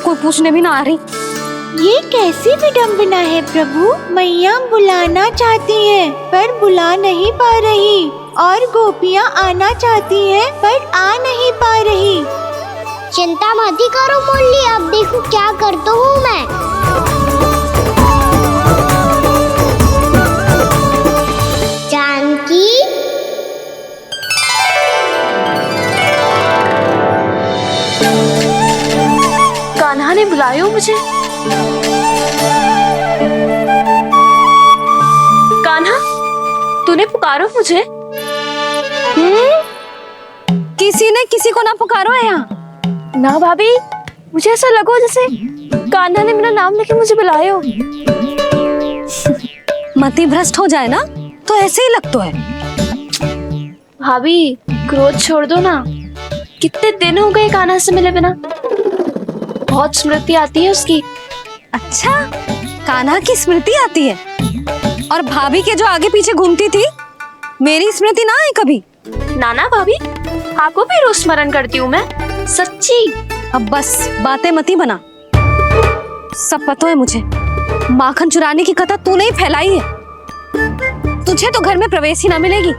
कोई पूछने भी ना आ रही। ये कैसी विडम्बना है प्रभु। मैया बुलाना चाहती हैं पर बुला नहीं पा रही, और गोपियाँ आना चाहती हैं पर आ नहीं पा रही। चिंता मत ही करो मुरली, अब देखो क्या करता हूँ मैं। जानकी, कान्हा ने बुलाया मुझे। कान्हा, तूने पुकारो मुझे। किसी ने किसी को ना पुकारो है यहाँ। ना भाभी, मुझे ऐसा लगो जैसे कान्हा ने मेरा नाम लेके मुझे बुलायो। मति भ्रष्ट हो जाए ना तो ऐसे ही लगता है। भाभी, क्रोध छोड़ दो ना। कितने दिन हो गए कान्हा से मिले बिना। बहुत स्मृति आती है उसकी। अच्छा, कान्हा की स्मृति आती है? और भाभी के जो आगे पीछे घूमती थी, मेरी स्मृति ना आई कभी? नाना भाभी, आपको भी रोज स्मरण करती हूँ मैं, सच्ची। अब बस बातें मत ही बना। सब पता है मुझे। माखन चुराने की कथा तूने ही फैलाई है। तुझे तो घर में प्रवेश ही ना मिलेगी।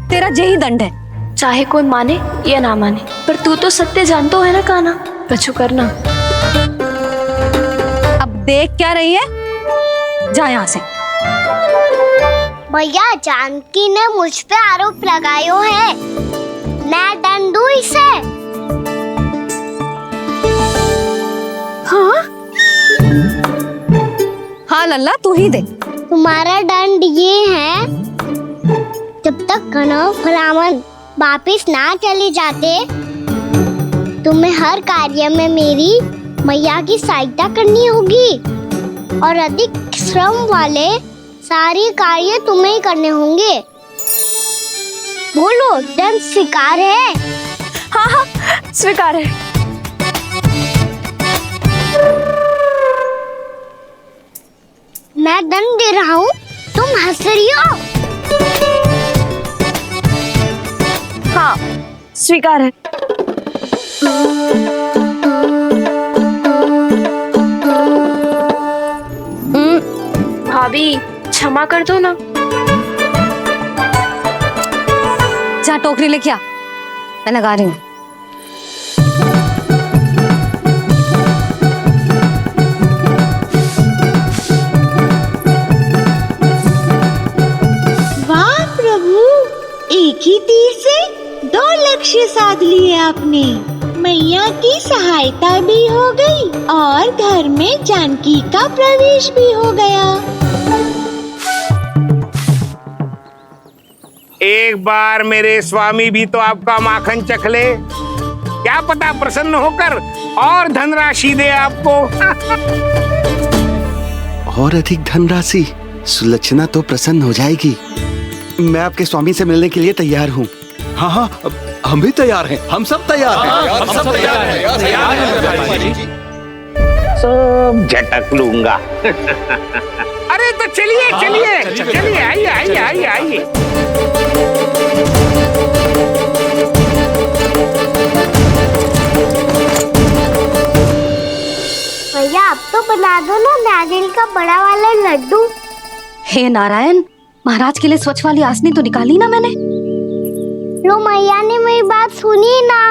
तेरा यही दंड है। चाहे कोई माने या ना माने, पर तू तो सत्य जानता है ना कान्हा। बचू करना। अब देख क्या रही है, जा यहाँ से। भैया, जानकी ने मुझ पे आरोप लगायो है। मैं दंड दूं इसे? हाँ हाँ लल्ला, तू ही दे। तुम्हारा दंड ये है, जब तक कनव फलावन वापिस ना चले जाते, तुम्हें हर कार्य में मेरी मैया की सहायता करनी होगी, और अधिक श्रम वाले सारे कार्य तुम्हें ही करने होंगे। बोलो, दंड स्वीकार है? हाँ हाँ, स्वीकार है। मैं दंड दे रहा हूँ, तुम हंस रही हो? हाँ, स्वीकार है। भाभी, क्षमा कर दो ना। जा टोकरी लेके आ, मैं लगा रही हूँ। वाह प्रभु, एक ही तीर से 2 लक्ष्य साध लिए आपने। मैया की सहायता भी हो गई और घर में जानकी का प्रवेश भी हो गया। एक बार मेरे स्वामी भी तो आपका माखन चख ले, क्या पता प्रसन्न होकर और धनराशि दे आपको। और अधिक धनराशि? सुलक्षणा तो प्रसन्न हो जाएगी। मैं आपके स्वामी से मिलने के लिए तैयार हूँ। हाँ हाँ, हम भी तैयार हैं। हम सब तैयार हैं। हम सब तैयार हैं। सब झटक लूंगा। अरे तो चलिए चलिए चलिए, आइए आइए आइए आइए। भैया, अब तो बना दो ना नारियल का बड़ा वाला लड्डू। हे नारायण, महाराज के लिए स्वच्छ वाली आसनी तो निकाली ना मैंने। लो, मैया ने मेरी बात सुनी ना।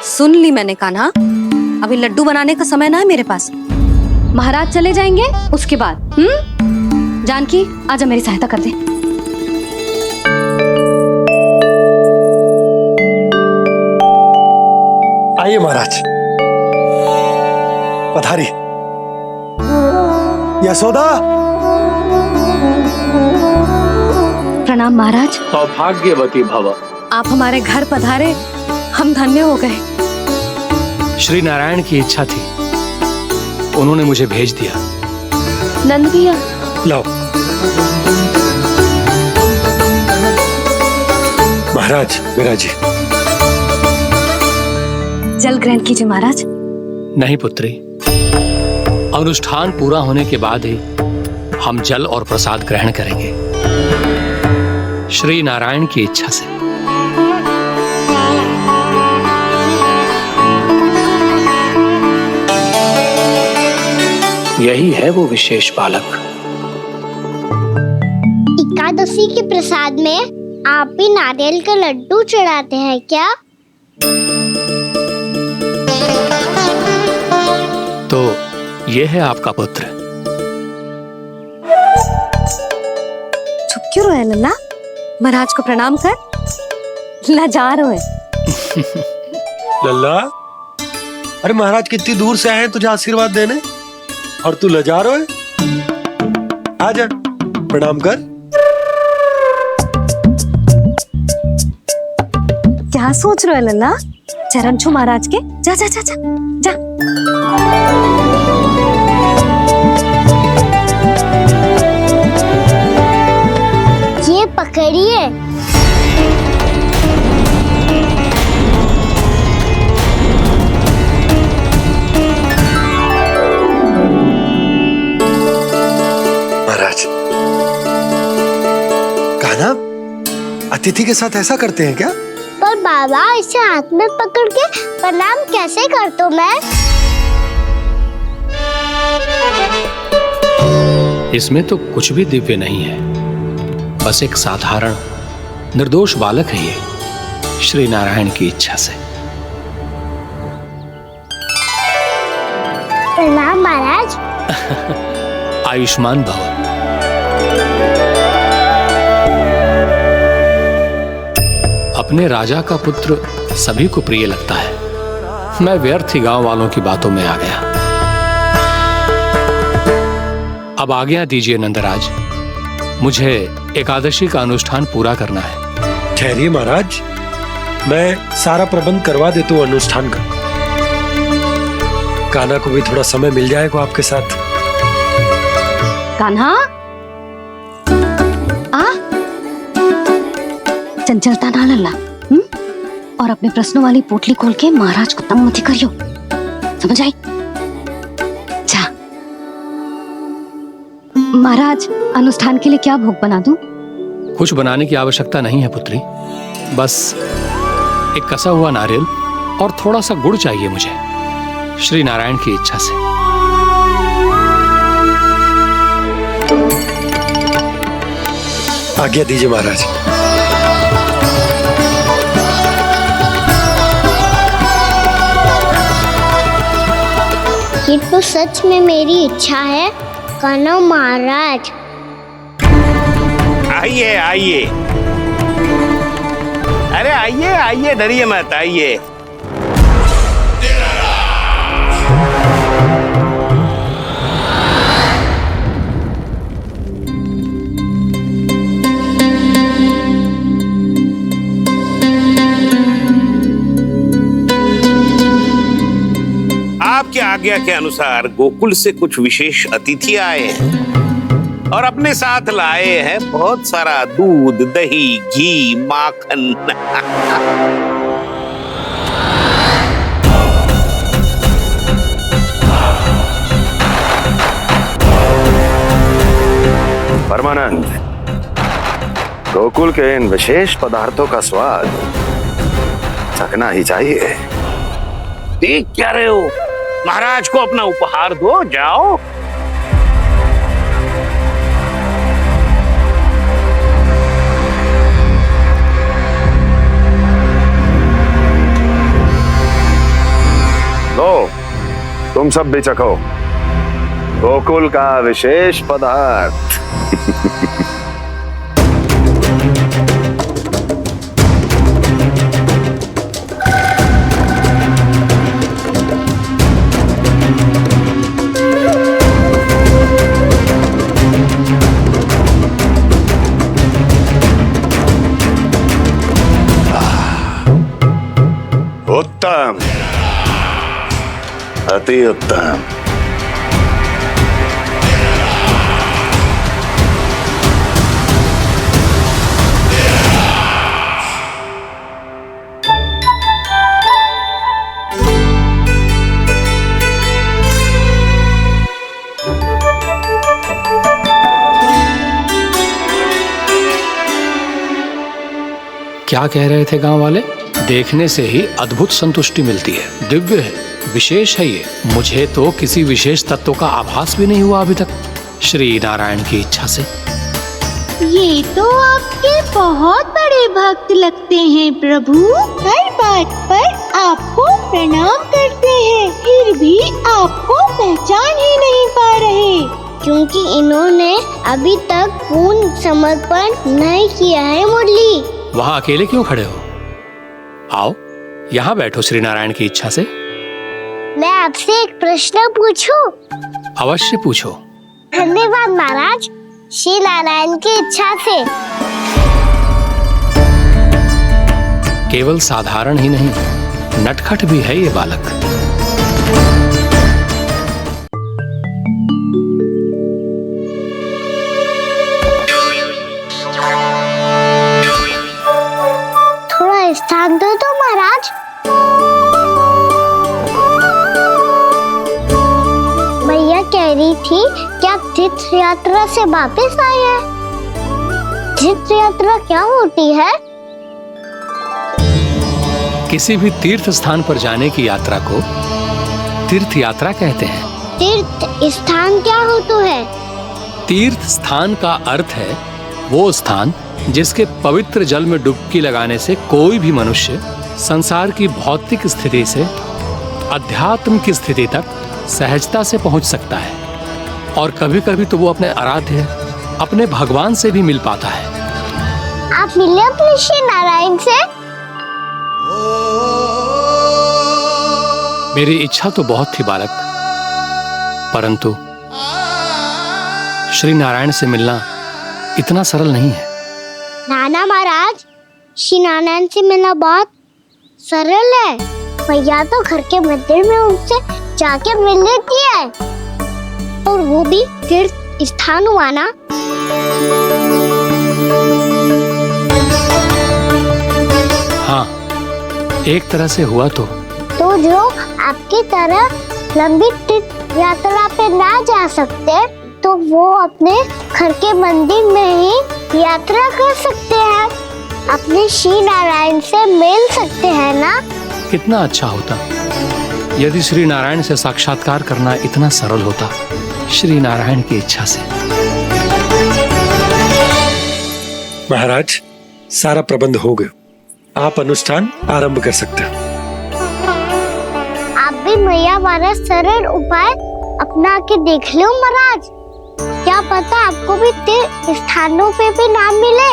सुन ली मैंने कान्हा। अभी लड्डू बनाने का समय ना है मेरे पास। महाराज चले जाएंगे उसके बाद। जानकी, आजा मेरी सहायता कर दे। आइए महाराज, पधारी। यशोदा। प्रणाम महाराज। सौभाग्यवती भव। आप हमारे घर पधारे, हम धन्य हो गए। श्री नारायण की इच्छा थी, उन्होंने मुझे भेज दिया। नंद भैया, लो महाराज, विराजी। जल ग्रहण कीजिए महाराज। नहीं पुत्री, अनुष्ठान पूरा होने के बाद ही हम जल और प्रसाद ग्रहण करेंगे, श्री नारायण की इच्छा से। यही है वो विशेष बालक। एकादशी के प्रसाद में आप भी नारियल के लड्डू चढ़ाते हैं क्या? तो ये है आपका पुत्र। चुप क्यों रहे लल्ला? महाराज को प्रणाम कर। लाचार हुए। लल्ला, अरे महाराज कितनी दूर से आए हैं तुझे आशीर्वाद देने और तू लजा रहा है। आजा प्रणाम कर। क्या सोच रहे हो लल्ला? चरण छू महाराज के। जा जा जा जा जा। ये पकड़िए। महाराज, कान्हा अतिथि के साथ ऐसा करते हैं क्या? पर बाबा, इसे हाथ में पकड़ के प्रणाम कैसे करता हूँ मैं? इसमें तो कुछ भी दिव्य नहीं है, बस एक साधारण निर्दोष बालक है ये, श्री नारायण की इच्छा से। प्रणाम महाराज। आयुष्मान भव। अपने राजा का पुत्र सभी को प्रिय लगता है। मैं व्यर्थ ही गांव वालों की बातों में आ गया। अब आज्ञा दीजिए नंदराज, मुझे एकादशी का अनुष्ठान पूरा करना है। ठहरिए महाराज, मैं सारा प्रबंध करवा देता हूँ अनुष्ठान का। कान्हा को भी थोड़ा समय मिल जाएगा आपके साथ। कान्हा, आ चंचलता ना लल्ला। और अपने प्रश्नों वाली पोटली खोल के महाराज को तंग मत करियो, समझ आई? जा। महाराज, अनुष्ठान के लिए क्या भोग बना दूं? कुछ बनाने की आवश्यकता नहीं है पुत्री, बस एक कसा हुआ नारियल और थोड़ा सा गुड़ चाहिए मुझे, श्री नारायण की इच्छा से। आज्ञा दीजिए महाराज। ये तो सच में मेरी इच्छा है कान्हा महाराज। आइए आइए, अरे आइए आइए, डरिए मत, आइए। आपकी आज्ञा के अनुसार गोकुल से कुछ विशेष अतिथि आए हैं और अपने साथ लाए हैं बहुत सारा दूध, दही, घी, माखन। परमानंद, गोकुल के इन विशेष पदार्थों का स्वाद चखना ही चाहिए। देख क्या रहे हो? महाराज को अपना उपहार दो, जाओ। लो, तुम सब भी चखो गोकुल का विशेष पदार्थ। उत्तम, अति उत्तम। क्या कह रहे थे गांव वाले? देखने से ही अद्भुत संतुष्टि मिलती है, दिव्य है, विशेष है ये। मुझे तो किसी विशेष तत्व का आभास भी नहीं हुआ अभी तक, श्री नारायण की इच्छा से। ये तो आपके बहुत बड़े भक्त लगते हैं प्रभु। हर बात पर आपको प्रणाम करते हैं, फिर भी आपको पहचान ही नहीं पा रहे। क्योंकि इन्होंने अभी तक पूर्ण समर्पण नहीं किया है मुरली। वहाँ अकेले क्यों खड़े हो? आओ यहाँ बैठो श्री नारायण की इच्छा से। मैं आपसे एक प्रश्न पूछूं? अवश्य पूछो। धन्यवाद महाराज, श्री नारायण की इच्छा से। केवल साधारण ही नहीं, नटखट भी है ये बालक। थोड़ा स्थान दो तो महाराज। मैया कह रही थी कि आप तीर्थ यात्रा से वापस आए हैं। तीर्थ यात्रा क्या होती है? किसी भी तीर्थ स्थान पर जाने की यात्रा को तीर्थ यात्रा कहते हैं। तीर्थ स्थान क्या हो तो है? तीर्थ स्थान का अर्थ है वो स्थान जिसके पवित्र जल में डुबकी लगाने से कोई भी मनुष्य संसार की भौतिक स्थिति से अध्यात्म की स्थिति तक सहजता से पहुंच सकता है, और कभी कभी तो वो अपने आराध्य, अपने भगवान से भी मिल पाता है। आप मिले अपने श्री नारायण से? मेरी इच्छा तो बहुत थी बालक, परंतु श्री नारायण से मिलना इतना सरल नहीं है। नाना महाराज, श्री नारायण से मिलना बहुत सरल है। भैया तो घर के मंदिर में उनसे जाके मिल लेती है, और वो भी तीर्थ स्थान हुआ ना। हाँ, एक तरह से हुआ तो जो आपकी तरह लंबी तीर्थ यात्रा पे ना जा सकते, तो वो अपने घर के मंदिर में ही यात्रा कर सकते हैं, अपने श्री नारायण से मिल सकते हैं ना। कितना अच्छा होता यदि श्री नारायण से साक्षात्कार करना इतना सरल होता, श्री नारायण की इच्छा से। महाराज, सारा प्रबंध हो गया, आप अनुष्ठान आरंभ कर सकते हैं। आप भी मैया वाला सरल उपाय अपना के देख लो महाराज। क्या पता आपको भी तीर्थ स्थानों पे भी नाम मिले,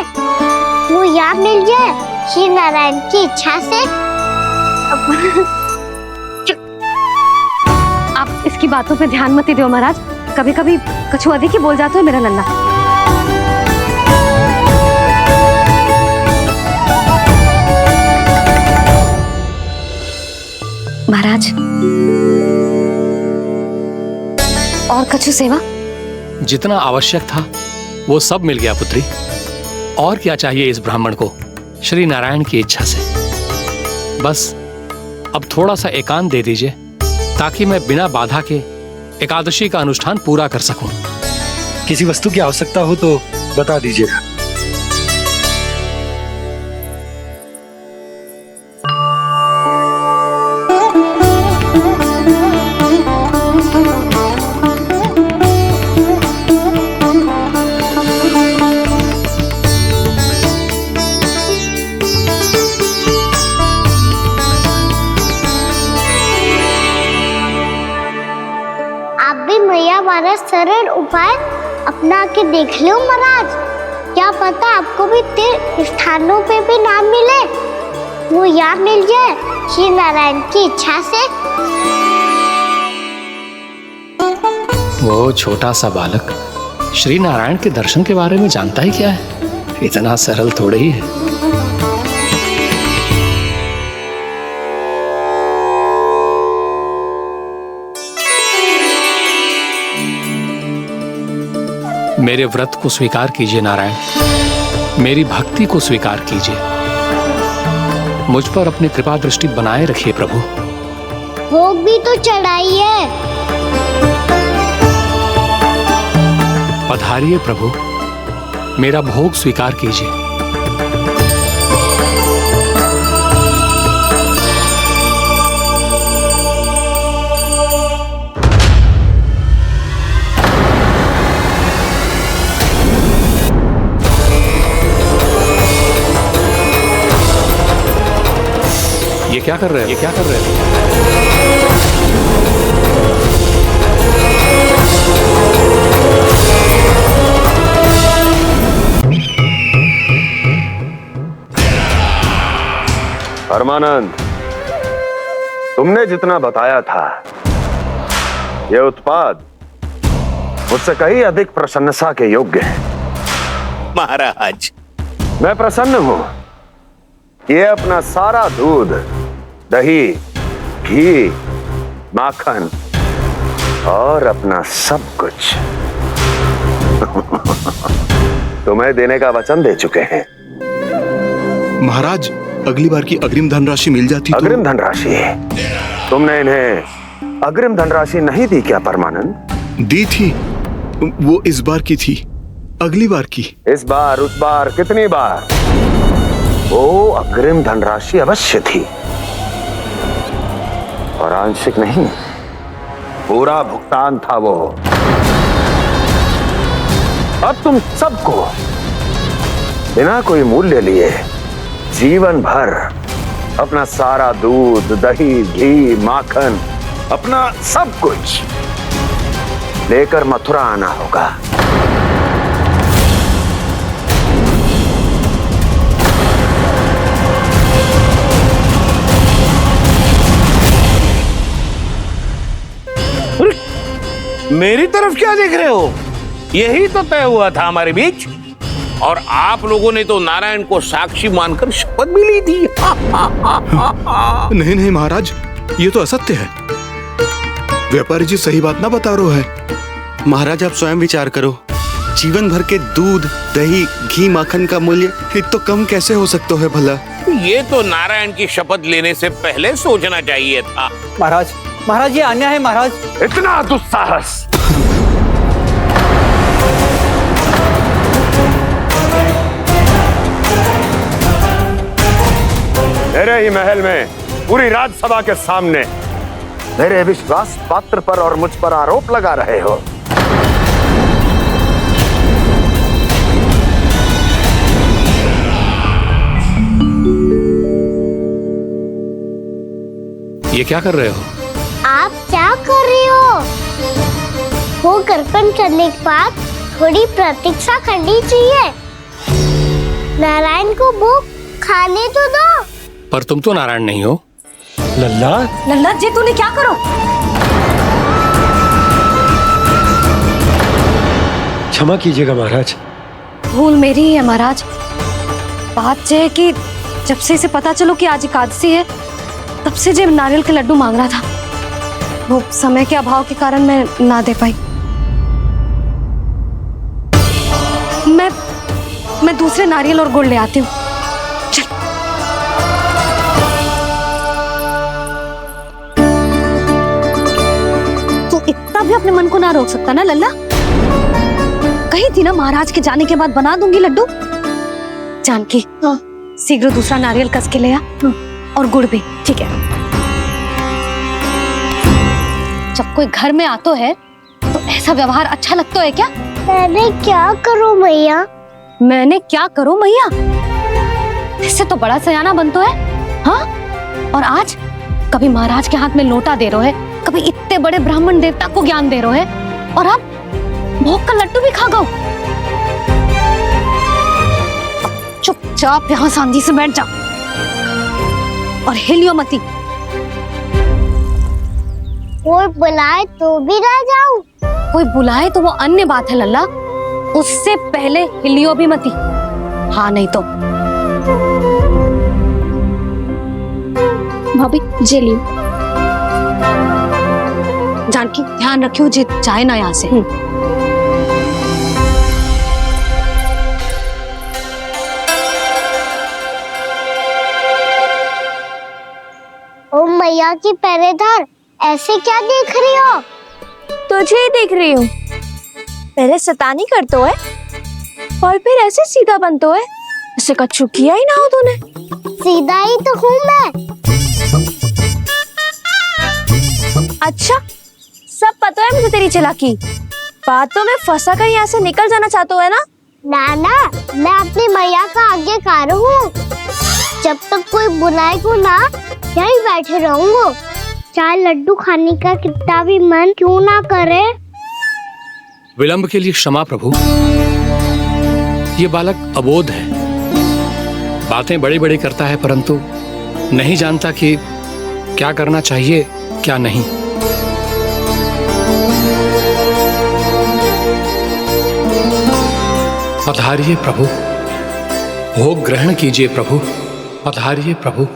वो यहाँ मिल जाए श्री नारायण की इच्छा से। आप इसकी बातों पे ध्यान मत दो महाराज, कभी कभी कछु अधिक ही बोल जाते हो मेरा लल्ला। महाराज, और कछु सेवा? जितना आवश्यक था वो सब मिल गया पुत्री। और क्या चाहिए इस ब्राह्मण को श्री नारायण की इच्छा से? बस अब थोड़ा सा एकांत दे दीजिए, ताकि मैं बिना बाधा के एकादशी का अनुष्ठान पूरा कर सकूं। किसी वस्तु की आवश्यकता हो तो बता दीजिएगा। हमारा सरल उपाय अपना के देख लो महाराज। क्या पता आपको भी तीर्थ स्थानों पे भी नाम मिले, वो यहाँ मिल जाए श्री नारायण की इच्छा से। वो छोटा सा बालक श्री नारायण के दर्शन के बारे में जानता ही क्या है? इतना सरल थोड़े ही है। मेरे व्रत को स्वीकार कीजिए नारायण, मेरी भक्ति को स्वीकार कीजिए, मुझ पर अपनी कृपा दृष्टि बनाए रखिए प्रभु। भोग भी तो चढ़ाइए। पधारिए प्रभु, मेरा भोग स्वीकार कीजिए। कर रहे हो? ये क्या कर रहे हो? परमानंद, तुमने जितना बताया था यह उत्पाद मुझसे कहीं अधिक प्रशंसा के योग्य है। महाराज, मैं प्रसन्न हूं। ये अपना सारा दूध, दही, घी, माखन और अपना सब कुछ तुम्हें देने का वचन दे चुके हैं। महाराज, अगली बार की अग्रिम धनराशि मिल जाती तो। अग्रिम धनराशि? तुमने इन्हें अग्रिम धनराशि नहीं दी क्या परमानंद? दी थी, वो इस बार की थी, अगली बार की। इस बार, उस बार, कितनी बार? वो अग्रिम धनराशि अवश्य थी और आंशिक नहीं, पूरा भुगतान था वो। अब तुम सबको बिना कोई मूल्य लिए जीवन भर अपना सारा दूध, दही, घी, माखन, अपना सब कुछ लेकर मथुरा आना होगा। मेरी तरफ क्या देख रहे हो? यही तो तय हुआ था हमारे बीच, और आप लोगों ने तो नारायण को साक्षी मानकर शपथ भी ली थी। नहीं नहीं महाराज, ये तो असत्य है। व्यापारी जी सही बात ना बता रहे हैं। महाराज, आप स्वयं विचार करो, जीवन भर के दूध, दही, घी, माखन का मूल्य इतना कम कैसे हो सकता है भला? ये तो नारायण की शपथ लेने से पहले सोचना चाहिए था। महाराज, महाराज, ये अन्याय है महाराज। इतना दुस्साहस! मेरे ही महल में पूरी राजसभा के सामने मेरे विश्वास पात्र पर और मुझ पर आरोप लगा रहे हो। ये क्या कर रहे हो? आप क्या कर रहे हो? वो कर्पण करने के बाद थोड़ी प्रतीक्षा करनी चाहिए। नारायण को भूख खाने तो दो। पर तुम तो नारायण नहीं हो। लल्ला, लल्ला जी, तूने क्या करो? क्षमा कीजिएगा महाराज। भूल मेरी ही है महाराज। बात यह है कि जब से इसे पता चलो कि आज एकादशी है, तब से जब नारियल के लड्डू मांग रहा था, वो समय के अभाव के कारण मैं ना दे पाई। मैं दूसरे नारियल और गुड़ ले आती हूँ। चल। तू इतना भी अपने मन को ना रोक सकता ना लल्ला? कही थी ना महाराज के जाने के बाद बना दूंगी लड्डू। जानकी, शीघ्र दूसरा नारियल कस के ले आ, और गुड़ भी। ठीक है। जब कोई घर में आता है तो ऐसा व्यवहार अच्छा लगता है क्या? मैंने क्या करूं मैया? मैंने क्या करूं मैया? इससे तो बड़ा सयाना बनतो है। हाँ? और आज कभी महाराज के हाथ में लोटा दे रहे है, कभी इतने बड़े ब्राह्मण देवता को ज्ञान दे रहे है, और अब भोग का लड्डू भी खा गो। चुपचाप यहाँ शांति से बैठ जा और हिलियो मती। कोई बुलाए तो भी ना जाऊं? कोई बुलाए तो वो अन्य बात है लल्ला, उससे पहले हिलियो भी मती। हाँ नहीं तो। भाभी जे लियो। जानकी, ध्यान रखियो जे जाए ना यहाँ से। ओ मैया की पहरेदार, ऐसे क्या देख रही हो? तुझे ही देख रही हूँ। पहले शैतानी करतो है और फिर ऐसे सीधा बनतो है। ऐसे कछु किया ही ना हो तूने। सीधा ही तो हूँ मैं। अच्छा, सब पता है मुझे तेरी चालाकी। बातों में फंसा कर यहाँ से निकल जाना चाहते हो है ना? नाना, मैं अपनी मैया का आज्ञाकार हूँ। जब तक कोई बुलाए को ना, यहीं बैठे रहूंगा। चाहे लड्डू खाने का कितना भी मन क्यों ना करे। विलंब के लिए क्षमा प्रभु। ये बालक अबोध है, बातें बड़ी बड़ी करता है परंतु नहीं जानता कि क्या करना चाहिए क्या नहीं। पधारिए प्रभु, भोग ग्रहण कीजिए प्रभु। पधारिए प्रभु,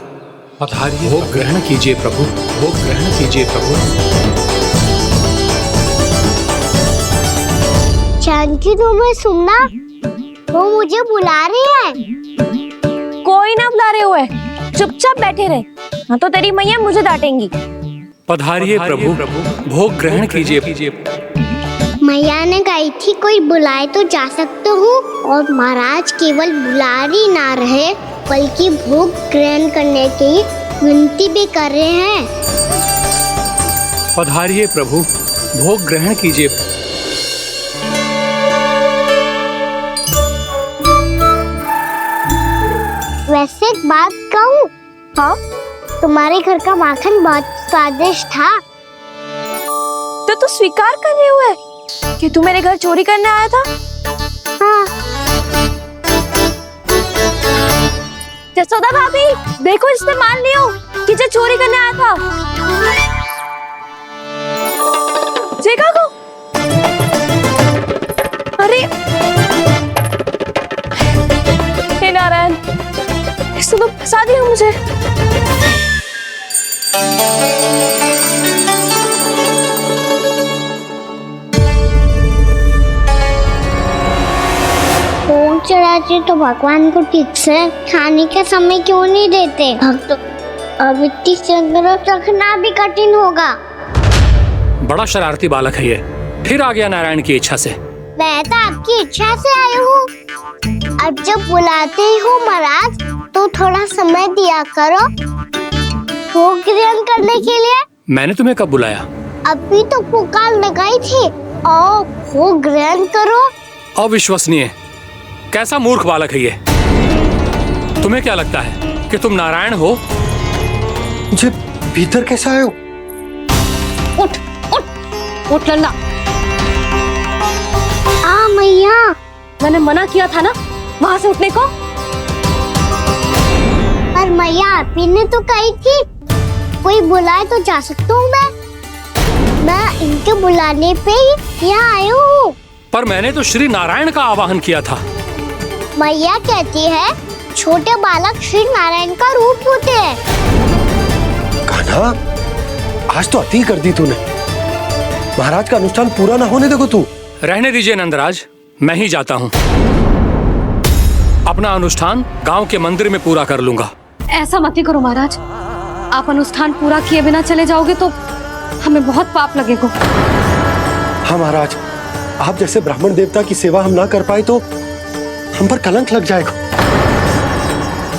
पधारिए, भोग ग्रहण कीजिए प्रभु, भोग ग्रहण कीजिए प्रभु। जानकी तुम्हें सुनना, वो मुझे बुला रही है। कोई ना बुला रहे हुए, चुपचाप बैठे रहे, हाँ तो तेरी मैया मुझे डांटेंगी। पधारिए प्रभु, भोग ग्रहण कीजिए। मैया ने कही थी कोई बुलाए तो जा सकते हूँ, और महाराज केवल बुलारी ना रहे बल्कि भोग ग्रहण करने की विनती भी कर रहे हैं। पधारिए प्रभु, भोग ग्रहण कीजिए। वैसे एक बात कहूँ? हाँ? तुम्हारे घर का माखन बहुत स्वादिष्ट था। तो तू स्वीकार कर रहे हुए कि तू मेरे घर चोरी करने आया था? हाँ। जसोदा भाभी, देखो इसने मान लियो कि जो चोरी करने आया था। देखा को? अरे हे नारायण, इसने तो फंसा दिया मुझे। भोग चढ़ाते तो भगवान को ठीक से खाने का समय क्यों नहीं देते? भक्त अब इतनी संग्रह रखना भी कठिन होगा। बड़ा शरारती बालक है ये, फिर आ गया नारायण की इच्छा से। मैं तो आपकी इच्छा से आई हूँ। अब जब बुलाते हो महाराज तो थोड़ा समय दिया करो भोग ग्रहण करने के लिए। मैंने तुम्हें कब बुलाया? अभी तो पुकार लगाई थी, आओ भोग ग्रहण करो। अविश्वसनीय, कैसा मूर्ख बालक है ये। तुम्हें क्या लगता है कि तुम नारायण हो? मुझे भीतर कैसा आए हो? उठ उठ उठ लल्ला। मैया, मैंने मना किया था ना वहां से उठने को। पर मैया आपी ने तो कही थी कोई बुलाए तो जा सकता हूँ मैं इनके बुलाने पे ही यहाँ आई हूँ। पर मैंने तो श्री नारायण का आवाहन किया था। मैया कहती है छोटे बालक श्री नारायण का रूप होते हैं। कान्हा, आज तो अति कर दी तूने। महाराज का अनुष्ठान पूरा ना होने देखो तू। रहने दीजिए नंदराज, मैं ही जाता हूँ। अपना अनुष्ठान गांव के मंदिर में पूरा कर लूंगा। ऐसा मत ही करो महाराज, आप अनुष्ठान पूरा किए बिना चले जाओगे तो हमें बहुत पाप लगेगा। हाँ महाराज, आप जैसे ब्राह्मण देवता की सेवा हम ना कर पाए तो हम पर कलंक लग जाएगा।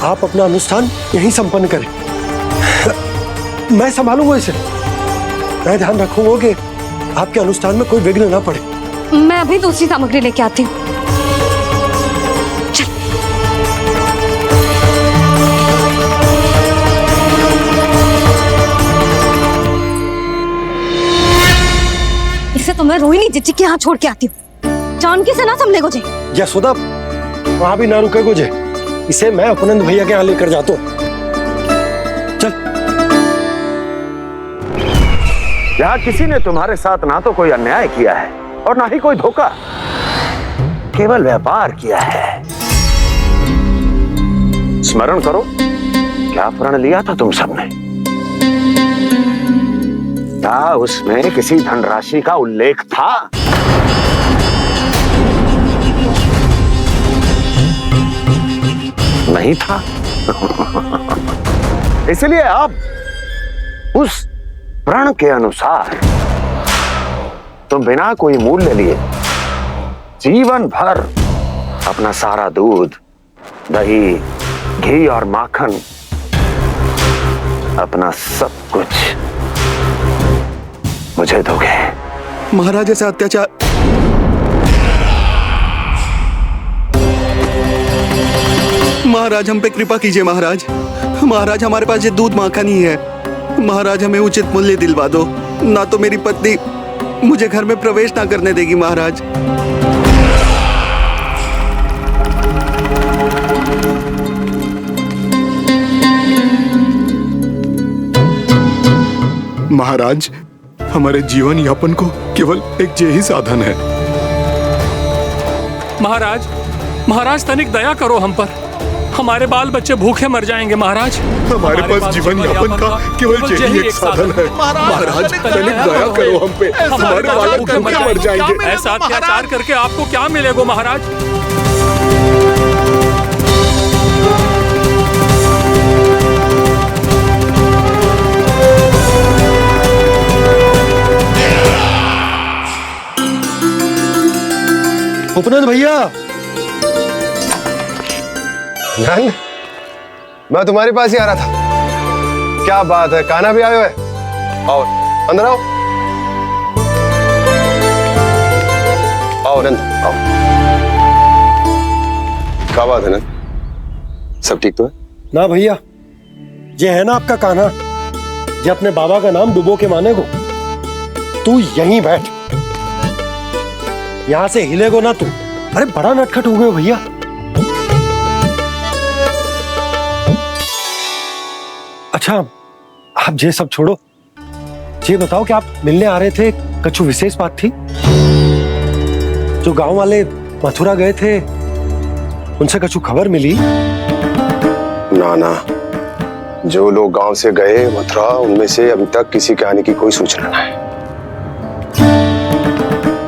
आप अपना अनुष्ठान यहीं संपन्न करें, मैं संभालूंगा इसे। मैं ध्यान रखूंगा कि आपके अनुष्ठान में कोई विघ्न ना पड़े। मैं अभी दूसरी सामग्री लेके आती हूँ। इसे तो मैं रोहिणी जीजी के यहाँ छोड़ के आती हूँ। जानकी से ना संभले गुजे। यशोदा, वहां भी ना रुके गुजे। इसे मैं अपनंद भैया के यहाँ लेकर जाता हूँ। चल। यहाँ किसी ने तुम्हारे साथ ना तो कोई अन्याय किया है और ना ही कोई धोखा, केवल व्यापार किया है। स्मरण करो, क्या प्रण लिया था तुम सबने? क्या उसमें किसी धनराशि का उल्लेख था? नहीं था। इसलिए अब उस प्रण के अनुसार तुम बिना कोई मूल्य लिए जीवन भर अपना सारा दूध, दही, घी और माखन, अपना सब कुछ मुझे दोगे। महाराज ऐसा अत्याचार। महाराज हम पे कृपा कीजिए महाराज, महाराज हमारे पास ये दूध माखन ही है। महाराज हमें उचित मूल्य दिलवा दो, ना तो मेरी पत्नी मुझे घर में प्रवेश ना करने देगी महाराज। महाराज हमारे जीवन यापन को केवल एक यही साधन है। महाराज, महाराज तनिक दया करो हम पर, हमारे बाल बच्चे भूखे मर जाएंगे महाराज। हमारे पास जीवन यापन का केवल यही एक साधन है। महाराज तनिक दया करो हम पे, हमारे बालक भूखे मर जाएंगे। ऐसा अत्याचार करके आपको क्या मिलेगा महाराज? उपनंद भैया, नंद, मैं तुम्हारे पास ही आ रहा था। क्या बात है, कान्हा भी आए हुए? आओ अंदर आओ। आओ नंद आओ। क्या बात है नंद, सब ठीक तो है? ना भैया, ये है ना आपका कान्हा, ये अपने बाबा का नाम डुबो के माने को। तू यहीं बैठ, यहां से हिलेगो ना तू। अरे बड़ा नटखट हो गए भैया। अच्छा आप ये सब छोड़ो, ये बताओ कि आप मिलने आ रहे थे, कुछ विशेष बात थी? जो गांव वाले मथुरा गए थे उनसे कुछ खबर मिली? ना ना, जो लोग गांव से गए मथुरा, उनमें से अभी तक किसी के आने की कोई सूचना नहीं है।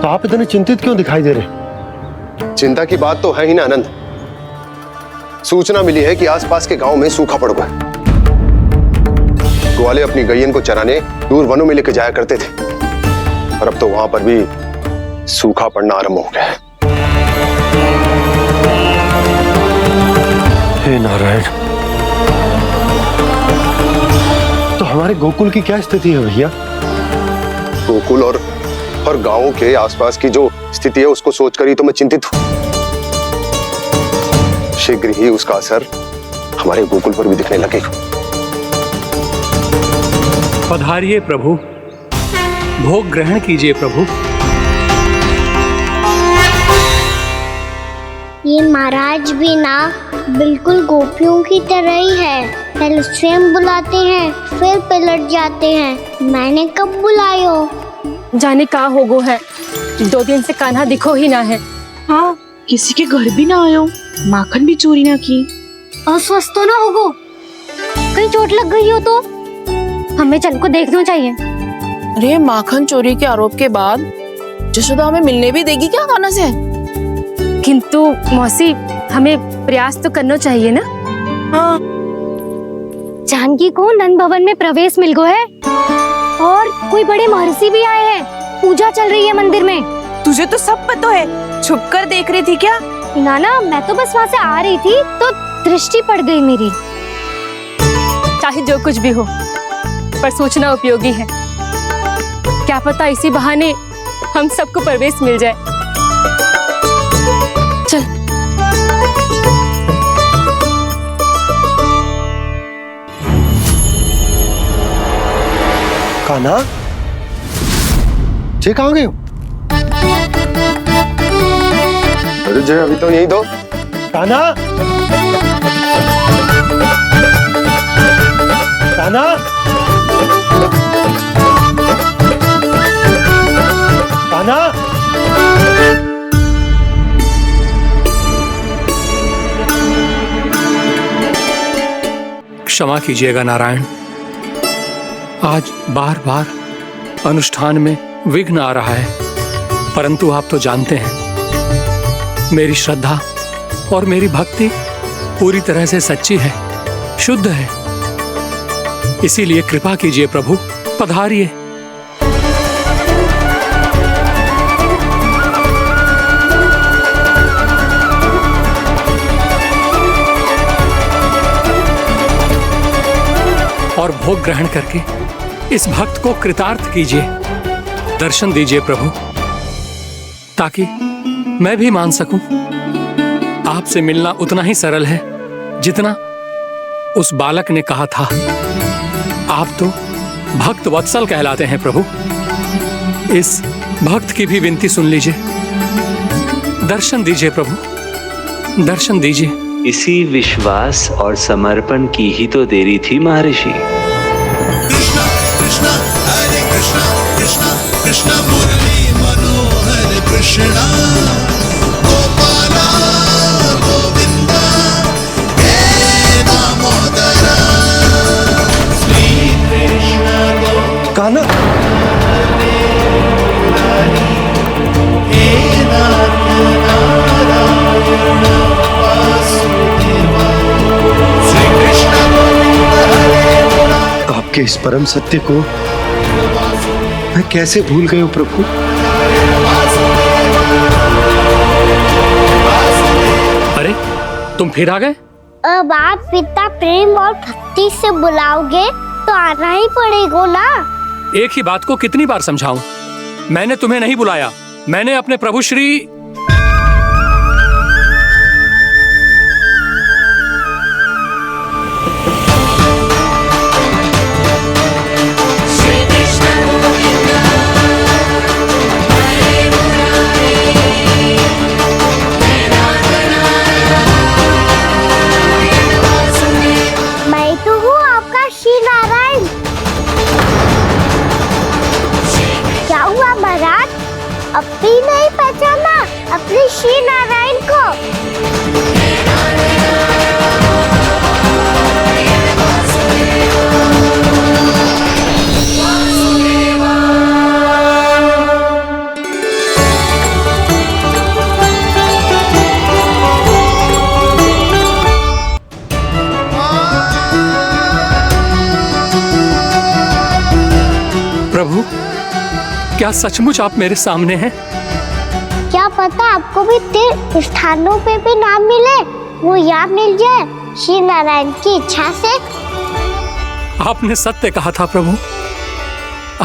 तो आप इतने चिंतित क्यों दिखाई दे रहे? चिंता की बात तो है ही ना आनंद। सूचना मिली है कि आसपास के गांव में सूखा पड़ गया। ग्वाले अपनी गैयन को चराने दूर वनों में लेके जाया करते थे, और अब तो वहां पर भी सूखा पड़ना आरंभ हो गया है। हे नारायण, तो हमारे गोकुल की क्या स्थिति है भैया? गोकुल और गांवों के आसपास की जो स्थिति है उसको सोचकर ही तो मैं चिंतित हूं। शीघ्र ही उसका असर हमारे गोकुल पर भी दिखने लगेगा। पधारिए प्रभु, भोग ग्रहण कीजिए प्रभु। ये महाराज भी ना बिल्कुल गोपियों की तरह ही है। पहले स्वयं बुलाते हैं, फिर पलट जाते हैं। मैंने कब बुलाए हो? जाने का होगो है, 2 दिन से कान्हा दिखो ही ना है। हाँ, किसी के घर भी ना आयो, माखन भी चोरी ना की। अस्वस्थ तो ना होगो? कहीं चोट लग गई हो तो? हमें चल को देखना चाहिए। अरे माखन चोरी के आरोप के बाद जशोदा हमें मिलने भी देगी क्या कान्हा से? किंतु मौसी, हमें प्रयास तो करना चाहिए ना। हाँ। जानकी को नंद भवन में प्रवेश मिल गो है, और कोई बड़े महर्षि भी आए हैं। पूजा चल रही है मंदिर में। तुझे तो सब पता है, छुप कर देख रही थी क्या? ना, मैं तो बस वहाँ से आ रही थी तो दृष्टि पड़ गई मेरी। चाहे जो कुछ भी हो, पर सूचना उपयोगी है। क्या पता इसी बहाने हम सबको प्रवेश मिल जाए। चल। कान्हा, जे कहाँ गए हो? अरे जय, अभी तो यही दो। कान्हा, कान्हा, कान्हा। क्षमा कीजिएगा नारायण, आज बार बार अनुष्ठान में विघ्न आ रहा है, परंतु आप तो जानते हैं मेरी श्रद्धा और मेरी भक्ति पूरी तरह से सच्ची है, शुद्ध है। इसीलिए कृपा कीजिए प्रभु, पधारिए। और भोग ग्रहण करके इस भक्त को कृतार्थ कीजिए, दर्शन दीजिए प्रभु, ताकि मैं भी मान सकूं आपसे मिलना उतना ही सरल है जितना उस बालक ने कहा था, आप तो भक्त वत्सल कहलाते हैं प्रभु। इस भक्त की भी विनती सुन लीजिए। दर्शन दीजिए प्रभु, दर्शन दीजिए। इसी विश्वास और समर्पण की ही तो देरी थी महर्षि। कृष्णा कृष्णा हरे कृष्णा कृष्णा कृष्णा मुरली मनोहर कृष्णा गोपाला गोविंदा हे दामोदरा श्री कृष्ण कान्हा, आपके इस परम सत्य को मैं कैसे भूल गया प्रभु। अरे तुम फिर आ गए? अब आप इतना प्रेम और भक्ति से बुलाओगे तो आना ही पड़ेगा ना। एक ही बात को कितनी बार समझाऊं? मैंने तुम्हें नहीं बुलाया, मैंने अपने प्रभु श्री मैं तो हूँ आपका श्री नारायण। क्या हुआ महाराज, अब भी नहीं पहचाना अपने श्री नारायण को? प्रभु, क्या सचमुच आप मेरे सामने हैं? क्या पता आपको भी तीर्थ स्थानों पे भी नाम मिले, वो यहाँ मिल जाए श्री नारायण की इच्छा से। आपने सत्य कहा था प्रभु,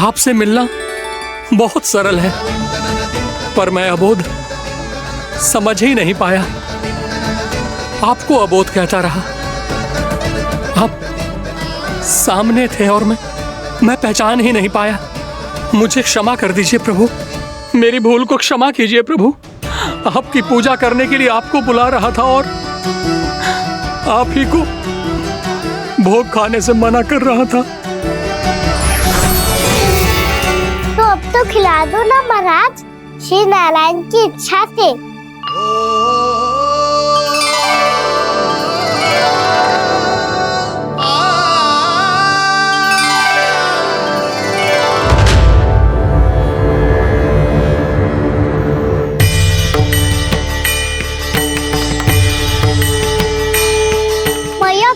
आपसे मिलना बहुत सरल है, पर मैं अबोध समझ ही नहीं पाया। आपको अबोध कहता रहा। आप सामने थे और मैं पहचान ही नहीं पाया। मुझे क्षमा कर दीजिए प्रभु, मेरी भूल को क्षमा कीजिए प्रभु। आपकी पूजा करने के लिए आपको बुला रहा था और आप ही को भोग खाने से मना कर रहा था। तो अब तो खिला दो ना महाराज, श्री नारायण की इच्छा से।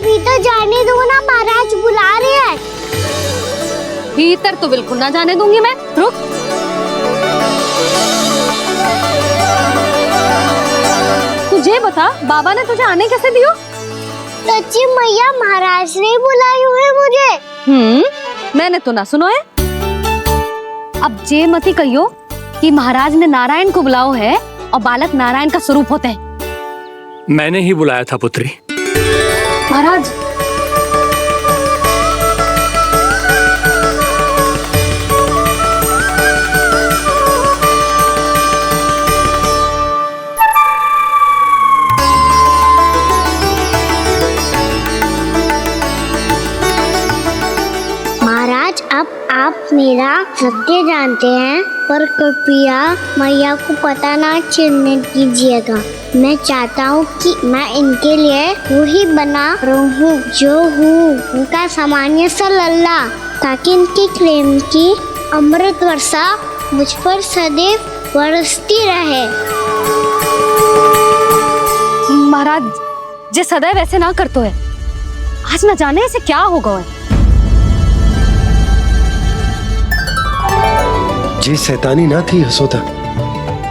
भीतर जाने दो ना, महाराज बुला रहे हैं। भीतर तो बिल्कुल ना जाने दूंगी मैं, रुक। तुझे बता, बाबा ने तुझे आने कैसे दियो? सच्ची मैया, महाराज ने बुलाई हुई मुझे। मैंने तो ना सुनो है। अब जे मती कहियो कि महाराज ने नारायण को बुलाओ है और बालक नारायण का स्वरूप होते हैं। मैंने ही बुलाया था पुत्री। महाराज, महाराज, अब आप मेरा सत्य जानते हैं, पर कृपया मैया को पता ना चलने दीजिएगा। मैं चाहता हूँ कि मैं इनके लिए वही बना रहूँ जो हूँ, उनका सामान्य सा लल्ला, ताकि इनके प्रेम की अमृत वर्षा मुझ पर सदैव बरसती रहे। महाराज, जे सदैव ऐसे ना करतो है, आज न जाने इसे क्या होगा है। ये शैतानी ना थी यशोदा,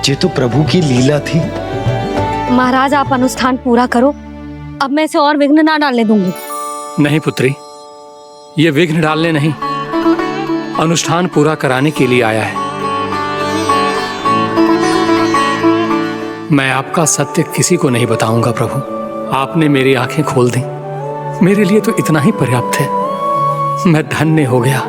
ये तो प्रभु की लीला थी। महाराज, आप अनुष्ठान पूरा करो, अब मैं इसे और विघ्न ना डालने दूंगी। नहीं पुत्री, ये विघ्न डालने नहीं, अनुष्ठान पूरा कराने के लिए आया है। मैं आपका सत्य किसी को नहीं बताऊंगा प्रभु। आपने मेरी आंखें खोल दी, मेरे लिए तो इतना ही पर्याप्त है। मैं धन्य हो गया।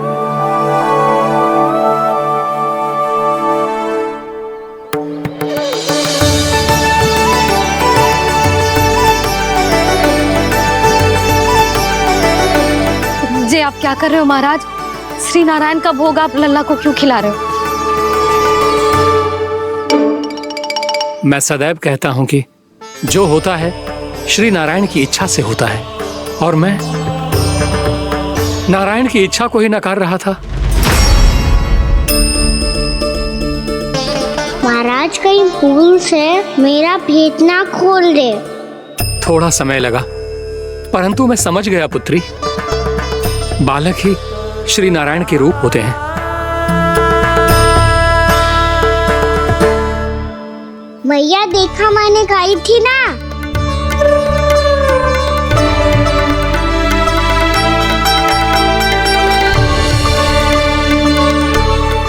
जे आप क्या कर रहे हो महाराज? श्री नारायण का भोग आप लल्ला को क्यों खिला रहे हो? मैं सदैव कहता हूं कि जो होता है श्री नारायण की इच्छा से होता है, और मैं नारायण की इच्छा को ही नकार रहा था। महाराज कहीं भूल से मेरा भेद ना खोल दे। थोड़ा समय लगा, परंतु मैं समझ गया पुत्री। बालक ही श्री नारायण के रूप होते हैं। मैया देखा मैंने खाई थी ना।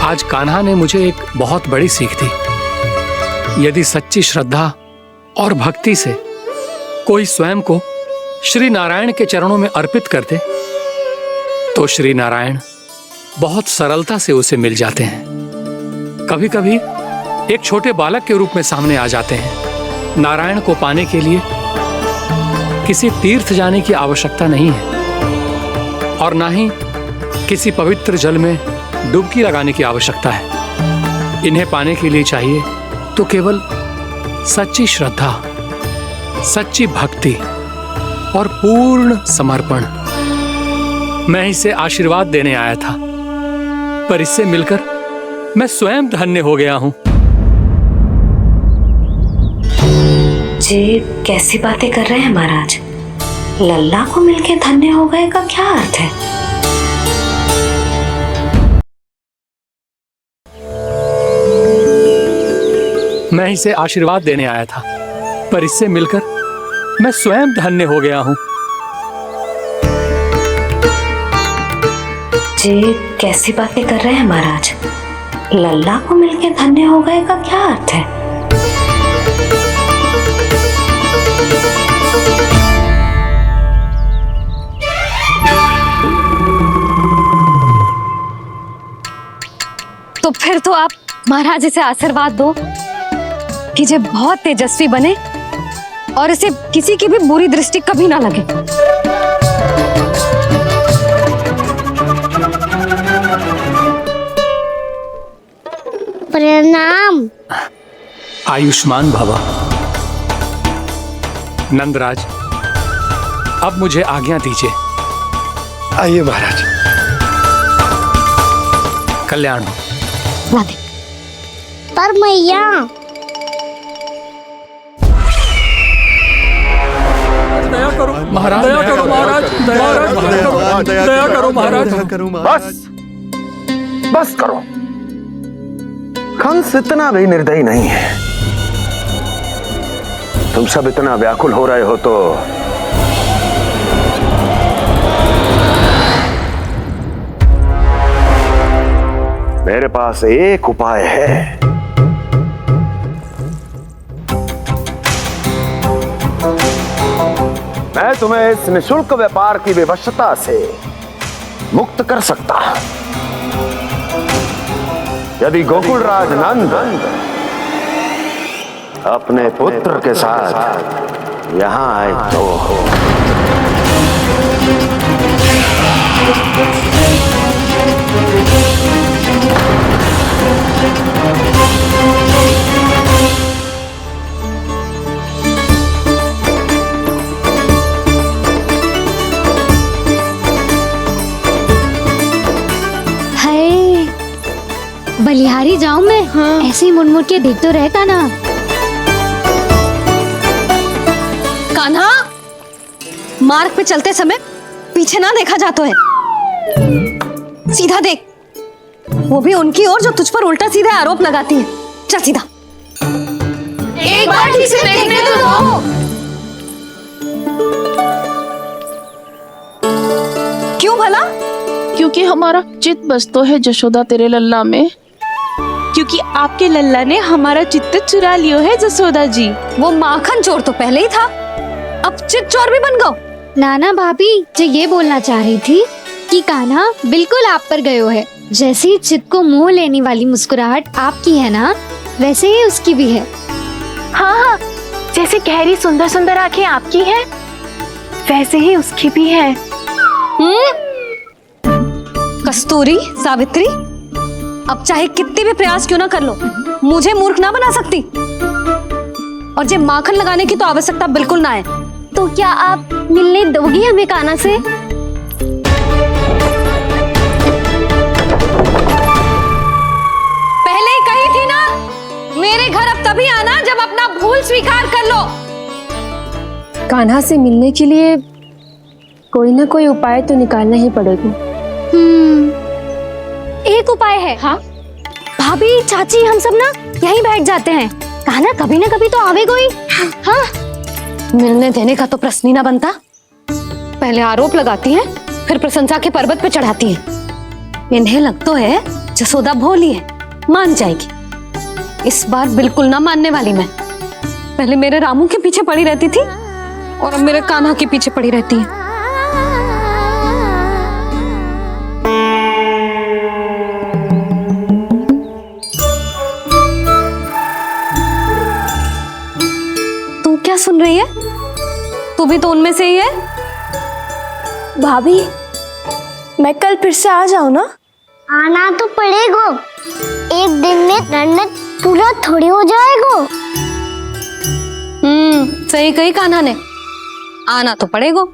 आज कान्हा ने मुझे एक बहुत बड़ी सीख दी। यदि सच्ची श्रद्धा और भक्ति से कोई स्वयं को श्री नारायण के चरणों में अर्पित कर दे, तो श्री नारायण बहुत सरलता से उसे मिल जाते हैं। कभी कभी एक छोटे बालक के रूप में सामने आ जाते हैं। नारायण को पाने के लिए किसी तीर्थ जाने की आवश्यकता नहीं है, और ना ही किसी पवित्र जल में डुबकी लगाने की आवश्यकता है। इन्हें पाने के लिए चाहिए तो केवल सच्ची श्रद्धा, सच्ची भक्ति और पूर्ण समर्पण। मैं इसे आशीर्वाद देने आया था, पर इससे मिलकर मैं स्वयं धन्य हो गया हूं। जी कैसी बातें कर रहे हैं महाराज? लल्ला को मिलके धन्य हो गए का क्या अर्थ है? मैं इसे आशीर्वाद देने आया था, पर इससे मिलकर मैं स्वयं धन्य हो गया हूं। जी कैसी बातें कर रहे हैं महाराज? लल्ला को मिलके धन्य हो गए का क्या अर्थ है? तो फिर तो आप महाराज इसे आशीर्वाद दो कि ये बहुत तेजस्वी बने और इसे किसी की भी बुरी दृष्टि कभी ना लगे। प्रणाम। आयुष्मान भव। नंदराज, अब मुझे आज्ञा दीजिए। आइए महाराज। कल्याण हो। राधे। पर मैया दया करो महाराज, दया करो महाराज, दया करो महाराज। बस बस करो। कंस इतना भी निर्दयी नहीं है। तुम सब इतना व्याकुल हो रहे हो तो मेरे पास एक उपाय है। मैं तुम्हें इस निशुल्क व्यापार की विवशता से मुक्त कर सकता। यदि गोकुलराज नंद अपने पुत्र के साथ यहां आए तो बलिहारी जाऊं मैं? हाँ। ऐसे ही मुड़ के देख तो रहता ना। कान्हा, मार्ग पे चलते समय पीछे ना देखा जाता है। सीधा देख, वो भी उनकी ओर जो तुझ पर उल्टा सीधा आरोप लगाती है। चल सीधा। एक बार ठीक से देखने तो दो। क्यों भला? क्योंकि हमारा चित्त बसतो है जशोदा तेरे लल्ला में। क्योंकि आपके लल्ला ने हमारा चित्त चुरा लियो है जसोदा जी। वो माखन चोर तो पहले ही था, अब चित्त चोर भी बन गो। नाना भाभी जो ये बोलना चाह रही थी कि कान्हा बिल्कुल आप पर गयो है। जैसे ही चित को मोह लेने वाली मुस्कुराहट आपकी है ना, वैसे ही उसकी भी है। हाँ हाँ, जैसे गहरी सुंदर सुंदर आंखें आपकी हैं, वैसे ही उसकी भी है। कस्तूरी, सावित्री, अब चाहे कितने भी प्रयास क्यों ना कर लो, मुझे मूर्ख ना बना सकती। और जे माखन लगाने की तो आवश्यकता बिल्कुल ना है। तो क्या आप मिलने दोगी हमें कान्हा से? पहले ही कही थी ना, मेरे घर अब तभी आना जब अपना भूल स्वीकार कर लो। कान्हा से मिलने के लिए कोई ना कोई उपाय तो निकालना ही पड़ेगा। एक उपाय है। हाँ भाभी, चाची, हम सब ना यहीं बैठ जाते हैं। कान्हा कभी ना कभी तो आवेगा ही। हाँ, मिलने देने का तो प्रश्न ही ना बनता। पहले आरोप लगाती हैं, फिर प्रशंसा के पर्वत पे चढ़ाती हैं। इन्हें लग तो है जसोदा भोली है, मान जाएगी। इस बार बिल्कुल ना मानने वाली मैं। पहले मेरे रामू के पीछे पड़ी रहती थी और अब मेरे कान्हा के पीछे पड़ी रहती है। तू क्या सुन रही है? तू भी तो उनमें से ही है। भाभी, मैं कल फिर से आ जाऊँ ना? आना तो पड़ेगा। एक दिन में रणनीत पूरा थोड़ी हो जाएगा। सही कही कान्हा ने, आना तो पड़ेगा।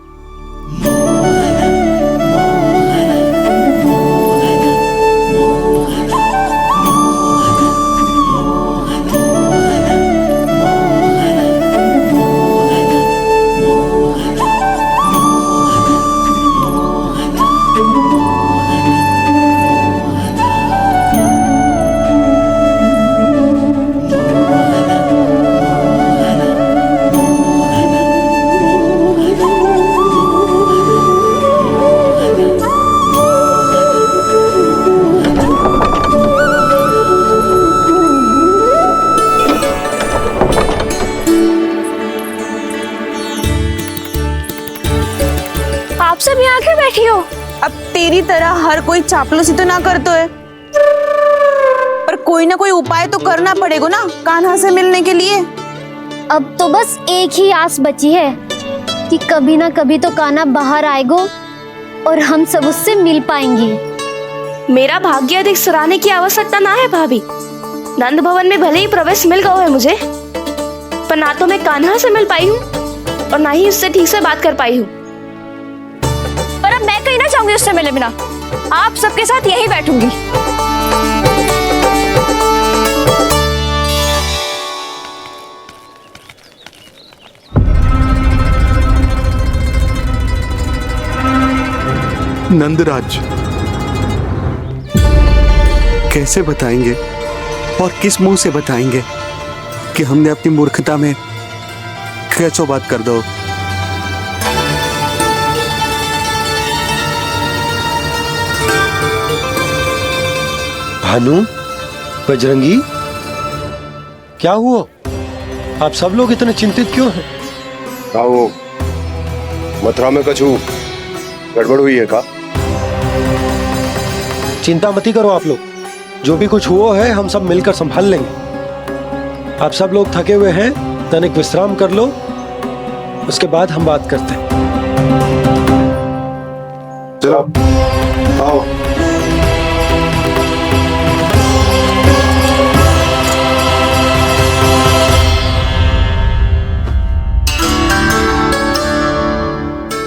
सब यहाँ क्यों बैठी हो? अब तेरी तरह हर कोई चापलूसी तो ना करतो है, पर कोई ना कोई उपाय तो करना पड़ेगा ना कान्हा से मिलने के लिए। अब तो बस एक ही आस बची है कि कभी ना कभी तो कान्हा बाहर आएगा और हम सब उससे मिल पाएंगे। मेरा भाग्य अधिक सराहने की आवश्यकता ना है भाभी। नंद भवन में भले ही प्रवेश मिल गया है मुझे, पर ना तो मैं कान्हा से मिल पाई हूँ और ना ही उससे ठीक से बात कर पाई हूँ। पर अब मैं कहीं ना चाहूंगी उससे मिले बिना। आप सबके साथ यही बैठूंगी। नंदराज, कैसे बताएंगे और किस मुंह से बताएंगे कि हमने अपनी मूर्खता में कैसो बात कर दो। भानु, बजरंगी, क्या हुआ? आप सब लोग इतने चिंतित क्यों हैं? क्या वो मथुरा में कछु गड़बड़ हुई है का? चिंता मती करो आप लोग, जो भी कुछ हुआ है हम सब मिलकर संभाल लेंगे। आप सब लोग थके हुए हैं, तनिक विश्राम कर लो, उसके बाद हम बात करते हैं। चलो आओ।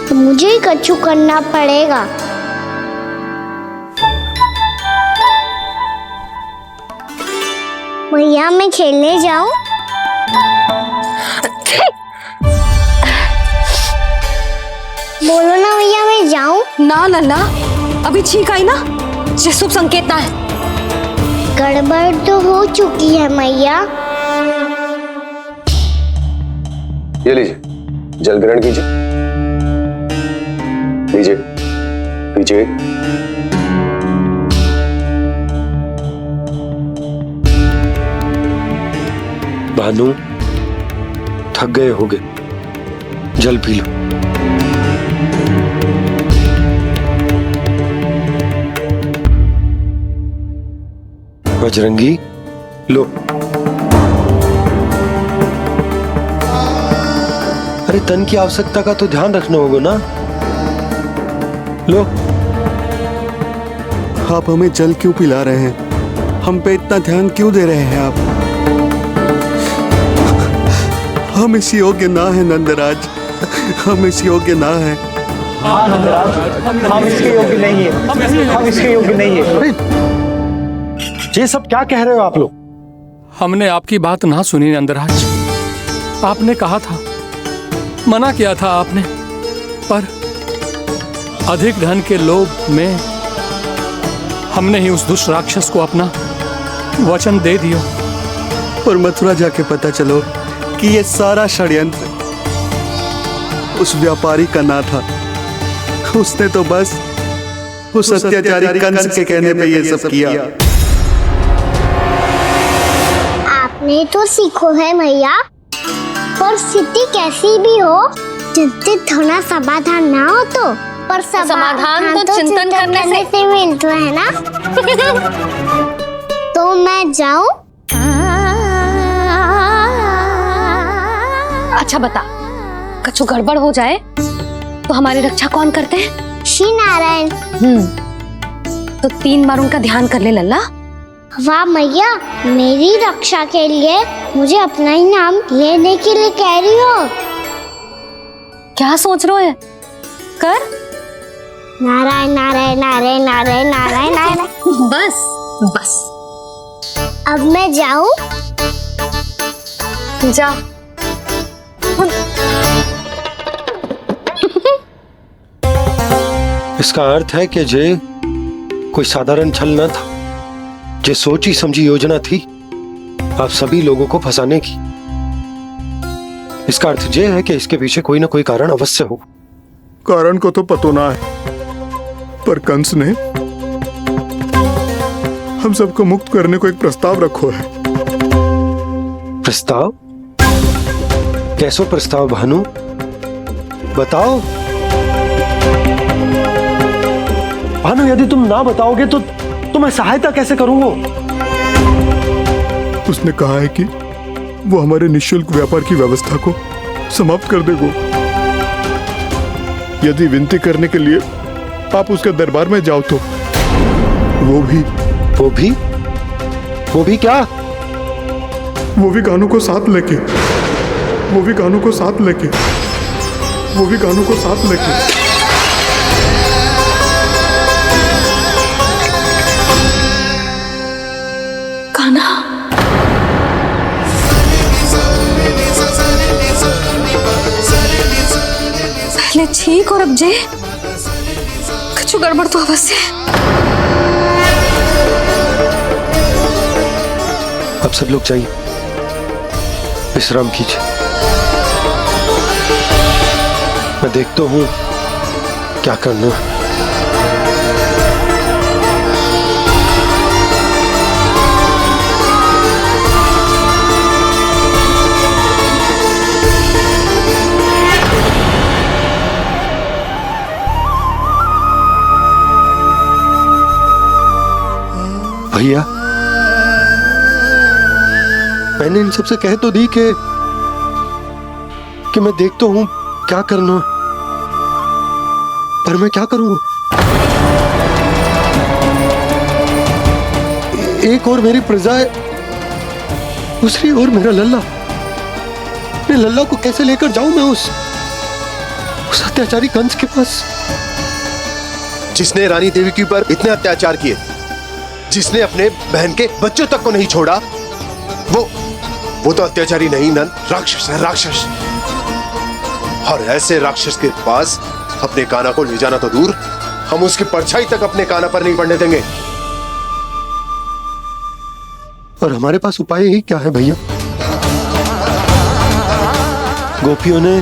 तो मुझे ही कछु करना पड़ेगा। भैया मैं खेलने जाऊं? बोलो ना भैया मैं जाऊं? ना लल्ला, अभी छींक आई ना, ये शुभ संकेत ना है। गड़बड़ तो हो चुकी है मैया। ये लीजिए, जल ग्रहण कीजिए। लीजिए, पीजिए। भानु, थक गए होगे, जल पी लो। बजरंगी, लो। अरे तन की आवश्यकता का तो ध्यान रखना होगा ना। लो। आप हमें जल क्यों पिला रहे हैं? हम पे इतना ध्यान क्यों दे रहे हैं आप? हम इस योग्य ना है नंदराज, हम इस योग्य ना है। हाँ नंदराज, हम इसके योग्य नहीं है, हम इसके योग्य नहीं है। अरे ये सब क्या कह रहे हो आप लोग? हमने आपकी बात ना सुनी नंदराज। आपने कहा था, मना किया था आपने, पर अधिक धन के लोभ में हमने ही उस दुष्ट राक्षस को अपना वचन दे दिया। और मथुरा जाके पता चलो कि ये सारा षड्यंत्र उस व्यापारी का ना था। उसने तो बस उस अत्याचारी कंस के कहने पे ये सब किया। आपने तो सीखो है भैया, परिस्थिति कैसी भी हो, चिंतित होना समाधान ना हो तो, पर समाधान तो चिंतन करने से मिलता है ना। तो मैं जाऊं? अच्छा बता, कछु गड़बड़ हो जाए तो हमारी रक्षा कौन करते हैं? श्री नारायण। तो 3 बार उनका ध्यान कर ले लल्ला। वाह मैया, मेरी रक्षा के लिए मुझे अपना ही नाम लेने के लिए कह रही हो? क्या सोच रहे हो? कर। नारायण नारायण नारायण नारायण नारायण नारायण। बस बस। अब मैं जाऊं? जा। इसका अर्थ है कि जे कोई साधारण छल न था, जे सोची समझी योजना थी आप सभी लोगों को फंसाने की। इसका अर्थ ये है कि इसके पीछे कोई ना कोई कारण अवश्य हो। कारण को तो पतो ना है, पर कंस ने हम सबको मुक्त करने को एक प्रस्ताव रखो है। प्रस्ताव? कैसो प्रस्ताव भानु, बताओ। भानु, यदि तुम ना बताओगे तो मैं सहायता कैसे करूंगा? उसने कहा है कि वो हमारे निःशुल्क व्यापार की व्यवस्था को समाप्त कर देगा यदि विनती करने के लिए आप उसके दरबार में जाओ तो। वो भी क्या? वो भी गानों को साथ लेके। कान्हा, पहले ठीक और अब जे कुछ गड़बड़ तो अवश्य। अब सब लोग जाइए, विश्राम कीजिए। मैं देखता हूं क्या करना है। भैया, मैंने इन सबसे कह तो दी कि मैं देखता हूं क्या करना, पर मैं क्या करूंगा? एक और मेरी प्रजा है, दूसरी ओर मेरा लल्ला। मैं लल्ला को कैसे लेकर जाऊं मैं उस अत्याचारी कंस के पास, जिसने रानी देवी के ऊपर इतने अत्याचार किए, जिसने अपने बहन के बच्चों तक को नहीं छोड़ा, वो तो अत्याचारी नहीं नन, राक्षस है, राक्षस। और ऐसे राक्षस के पास अपने कान्हा को ले जाना तो दूर, हम उसकी परछाई तक अपने कान्हा पर नहीं पड़ने देंगे। और हमारे पास उपाय ही क्या है भैया? गोपियों ने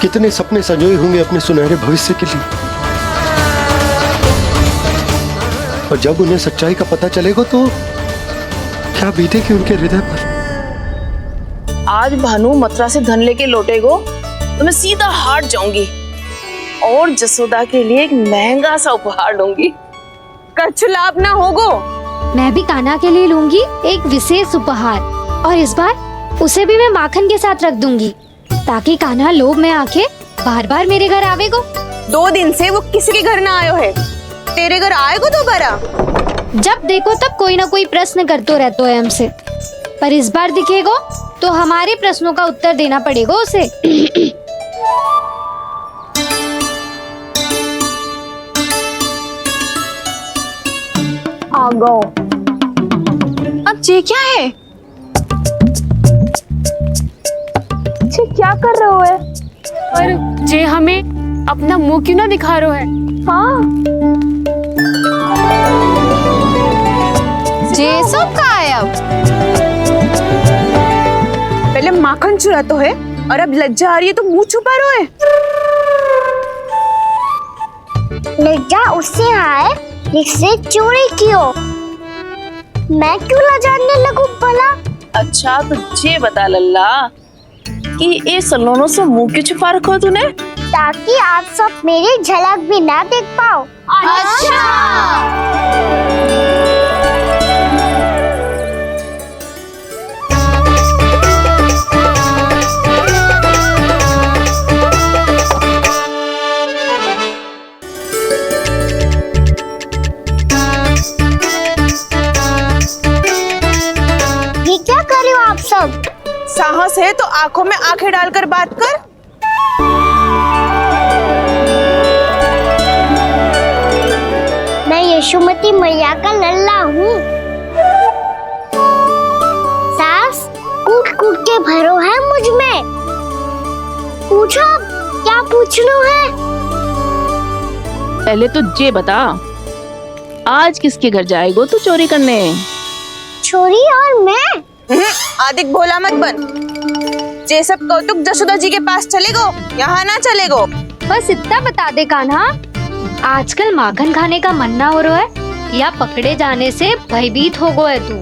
कितने सपने संजोए होंगे अपने सुनहरे भविष्य के लिए, और जब उन्हें सच्चाई का पता चलेगा तो क्या बीतेगी उनके हृदय पर? आज भानु मथुरा से धन लेके लौटेगो तो मैं सीधा हाट जाऊंगी और जसोदा के लिए एक महंगा सा उपहार दूंगी। कछु लाभ ना होगो मैं भी कान्हा के लिए लूंगी एक विशेष उपहार, और इस बार उसे भी मैं माखन के साथ रख दूंगी, ताकि कान्हा लोभ में आके बार बार मेरे घर आवेगो। 2 दिन से वो किसी के घर ना आयो है, तेरे घर आएगो दोबारा? जब देखो तब कोई ना कोई प्रश्न करते रहते है हमसे, पर इस बार दिखेगो तो हमारे प्रश्नों का उत्तर देना पड़ेगा उसे। आ गो। अब ये क्या है? ये क्या कर रहे हो है? पर जे हमें अपना मुंह क्यों ना दिखा रहे है? हाँ, जे सब का है अब? पहले माखन चुरा तो है और अब लज्जा आ रही है तो मुंह छुपा रहे है। लज्जा उससे है जिससे चोरी कियो। मैं क्यों लजाने लगूं भला? अच्छा तो ये बता लल्ला कि ये सलोनों से मुंह क्यों छुपा रखो तूने? ताकि आप सब मेरी झलक भी ना देख पाओ। अच्छा। ये क्या कर रहे हो आप सब? साहस है तो आंखों में आंखें डालकर बात कर। मैं यशोमती मैया का लल्ला हूँ। सास कूट कूट के भरो है मुझ में। पूछो क्या पूछना है? पहले तो ये बता, आज किसके घर जाएगो तू चोरी करने? छोरी और मैं? आदिक भोला मत बन। ये सब कौतुक जशोदा जी के पास चलेगो, यहाँ ना चलेगो। बस इतना बता दे कान्हा, आजकल माखन खाने का मन ना हो रहा है या पकड़े जाने से भयभीत हो गए तू?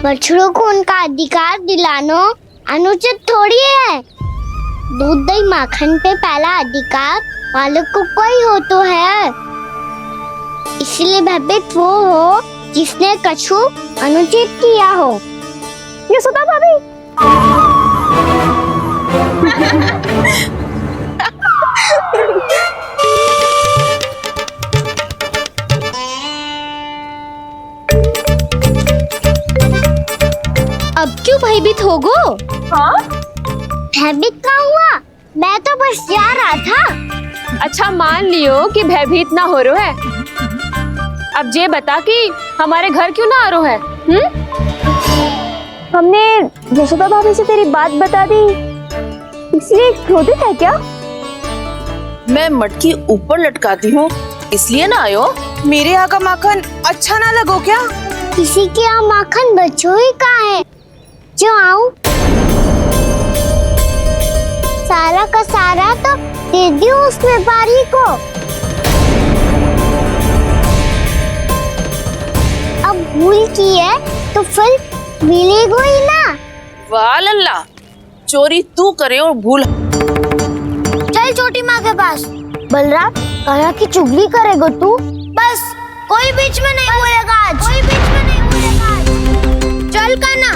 बछड़ों को उनका अधिकार दिलाना अनुचित थोड़ी है। दूध दही माखन पे पहला अधिकार मालिक को कोई हो तो है। इसलिए भयभीत वो हो जिसने कछु अनुचित किया हो। ये सुधा भाभी। अब क्यों भयभीत हो गो? हाँ? भयभीत क्या हुआ? मैं तो बस जा रहा था। अच्छा मान लियो कि भयभीत ना हो रहा है, अब ये बता कि हमारे घर क्यों ना आ रहा है? हमने यशोदा भाभी से तेरी बात बता दी, इसलिए क्रोधित है क्या? मैं मटकी ऊपर लटकाती हूँ इसलिए ना आयो? मेरे यहाँ का माखन अच्छा ना लगो क्या? किसी के यहाँ माखन बचो ही कहाँ है जो आऊं? सारा का सारा तो दे दियो उस व्यापारी को। अब भूल की है तो फिर मिलेगो ही ना। वाह लल्ला, चोरी तू करे और भूल। चल छोटी माँ के पास। बलराम, कान्हा की चुगली करेगो तू? बस कोई बीच में नहीं बोलेगा आज। कोई बीच में नहीं बोलेगा आज। चल कान्हा।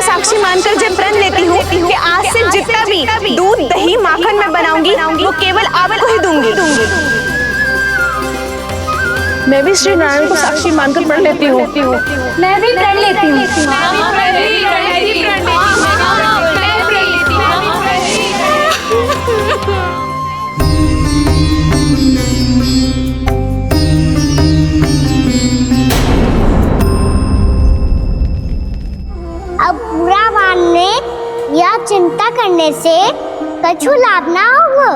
साक्षी मानकर जब प्रण लेती हूँ कि आज से जितना भी दूध दही माखन मैं बनाऊंगी वो केवल आपको ही दूंगी। मैं भी श्री नारायण को साक्षी मानकर प्रण लेती हूँ। मैं भी प्रण लेती हूँ। अब बुरा मानने या चिंता करने से कछु लाभ ना होगा।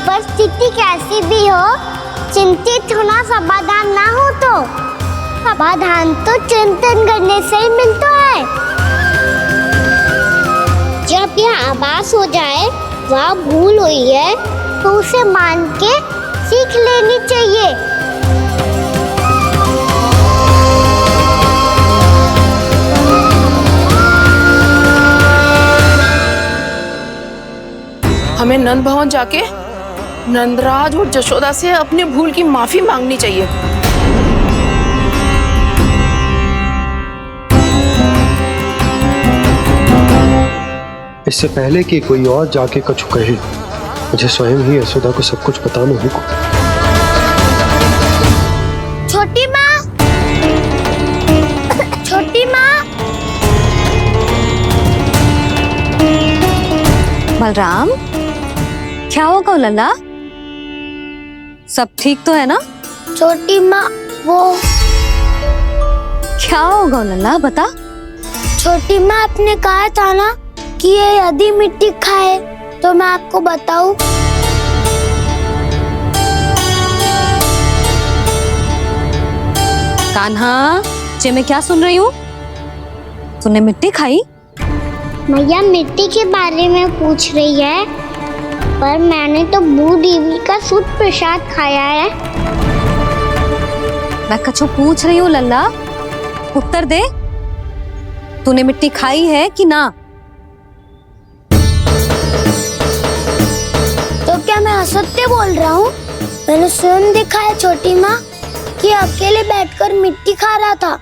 परिस्थिति कैसी भी हो, चिंतित होना समाधान ना हो तो समाधान तो चिंतन करने से ही मिलता है। जब यह आभास हो जाए वहाँ भूल हुई है तो उसे मान के सीख लेनी चाहिए। हमें नंद भवन जाके नंदराज और जशोदा से अपनी भूल की माफी मांगनी चाहिए। इससे पहले कि कोई और जाके कछु कहे, मुझे स्वयं ही यशोदा को सब कुछ बताना होगा। छोटी माँ, छोटी माँ। बलराम, क्या होगा लल्ला? सब ठीक तो है ना? छोटी माँ, वो क्या होगा लल्ला, बता। छोटी माँ, आपने कहा था ना कि ये यदि मिट्टी खाए तो मैं आपको बताऊं। कान्हा, जे मैं क्या सुन रही हूँ? तूने मिट्टी खाई? मैया मिट्टी के बारे में पूछ रही है, पर मैंने तो भू देवी का शुद्ध प्रसाद खाया है। मैं कछु पूछ रही हूँ लल्ला, उत्तर दे। तूने मिट्टी खाई है कि ना? तो क्या मैं असत्य बोल रहा हूँ? मैंने स्वयं देखा है छोटी माँ कि अकेले बैठकर मिट्टी खा रहा था।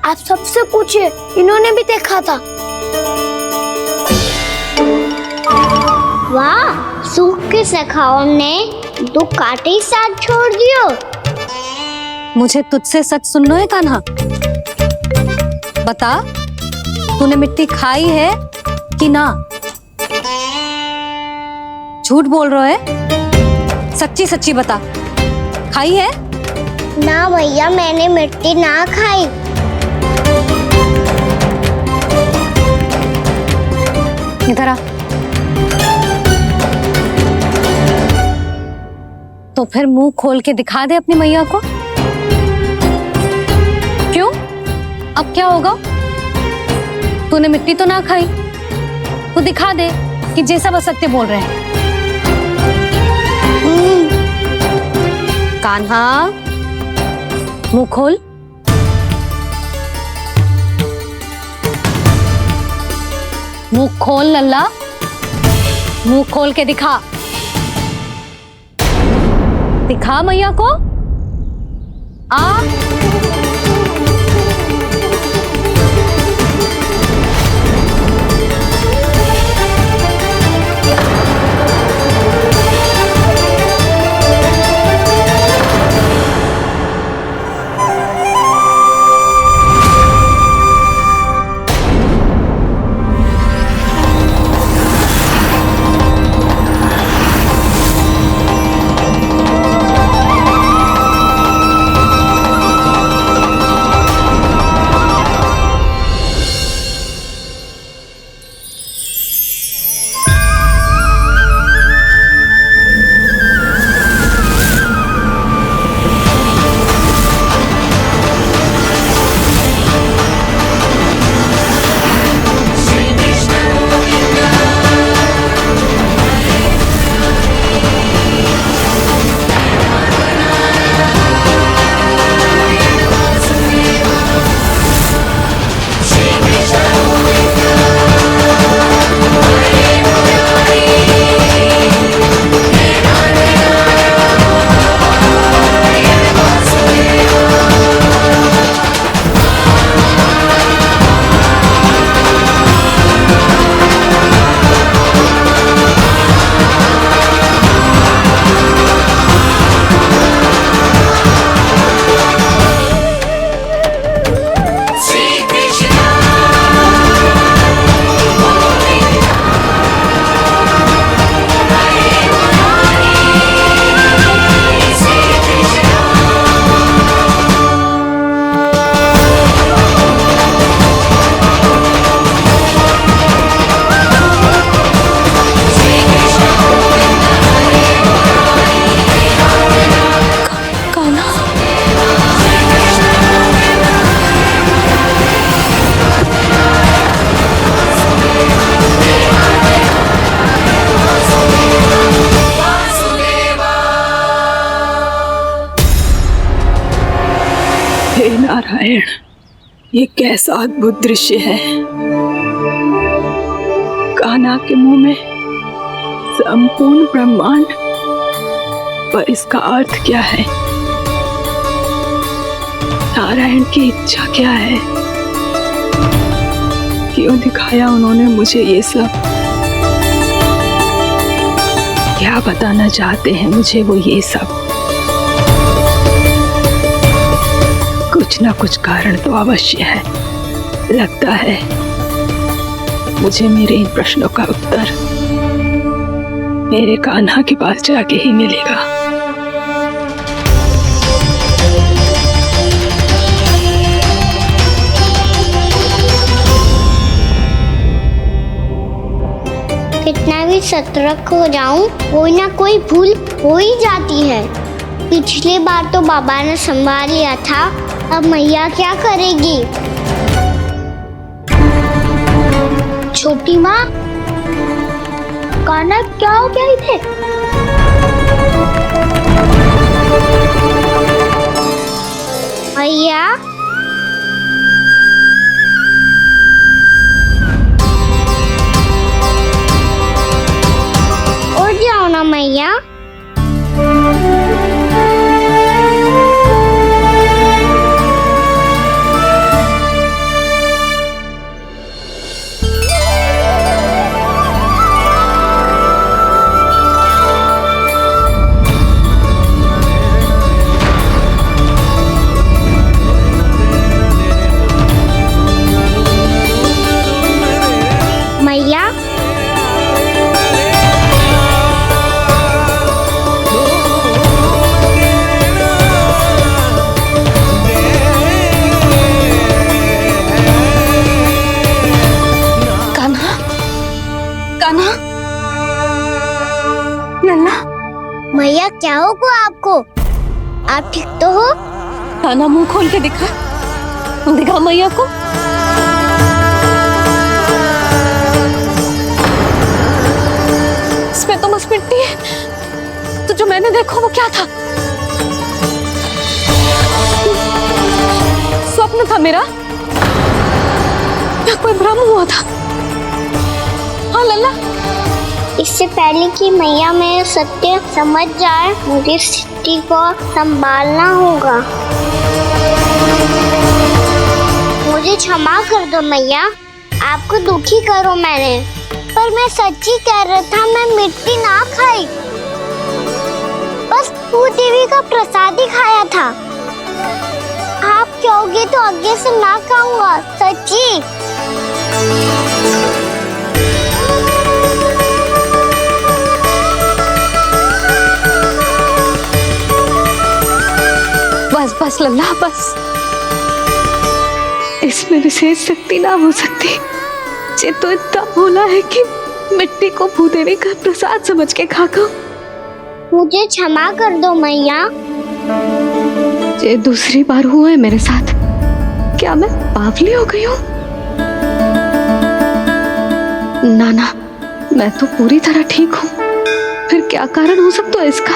आप सबसे पूछिए, इन्होंने भी देखा था। वाह, सूख के सखाओं ने दो कांटे ही साथ छोड़ दियो। मुझे तुझसे सच सुनना है कान्हा। बता, तूने मिट्टी खाई है कि ना? झूठ बोल रहा है, सच्ची सच्ची बता, खाई है? ना भैया, मैंने मिट्टी ना खाई। इधर आ। तो फिर मुंह खोल के दिखा दे अपनी मैया को। क्यों? अब क्या होगा? तूने मिट्टी तो ना खाई, तो दिखा दे कि जे सब असत्य बोल रहे हैं। कान्हा, मुंह खोल। मुंह खोल लल्ला, मुंह खोल के दिखा। दिखा मैया को। आ हे नारायण, ये कैसा अद्भुत दृश्य है। कान्हा के मुंह में संपूर्ण ब्रह्मांड, पर इसका अर्थ क्या है? नारायण की इच्छा क्या है? क्यों दिखाया उन्होंने मुझे ये सब? क्या बताना चाहते हैं मुझे वो ये सब? कुछ ना कुछ कारण तो अवश्य है। लगता है मुझे मेरे इन प्रश्नों का उत्तर मेरे कान्हा के पास जाके ही मिलेगा। कितना भी सतर्क हो जाऊं, कोई ना कोई भूल हो ही जाती है। पिछली बार तो बाबा ने संभाल लिया था, अब मैया क्या करेगी? छोटी माँ, कान्हा क्या हो गया इधर? मैया, उठ जाओ ना मैया। मैया, कान्हा, कान्हा, लल्ला। मैया क्या होगा आपको? आप ठीक तो हो? कान्हा, मुंह खोल के दिखा, दिखा मैया को। इसमें तो बस मिट्टी है। तो जो मैंने देखा वो क्या था? स्वप्न था मेरा या कोई भ्रम हुआ था? हाँ लल्ला, इससे पहले कि मैया मेरे सत्य समझ जाए, मुझे स्थिति को संभालना होगा। मुझे क्षमा कर दो मैया, आपको दुखी करो मैंने, पर मैं सच्ची कह रहा था। मैं मिट्टी ना खाई, बस तू देवी का प्रसाद ही खाया था। आप कहोगे तो आगे से ना खाऊंगा, सच्ची। बस बस लल्ला, बस। इसमें विशेष शक्ति ना हो सकती। ये तो इतना भोला है कि मिट्टी को भूदेवी का प्रसाद समझ के खागा। मुझे क्षमा कर दो मैया। ये दूसरी बार हुआ है मेरे साथ। क्या मैं बावली हो गई हूँ? ना ना, मैं तो पूरी तरह ठीक हूँ। फिर क्या कारण हो सकता है इसका?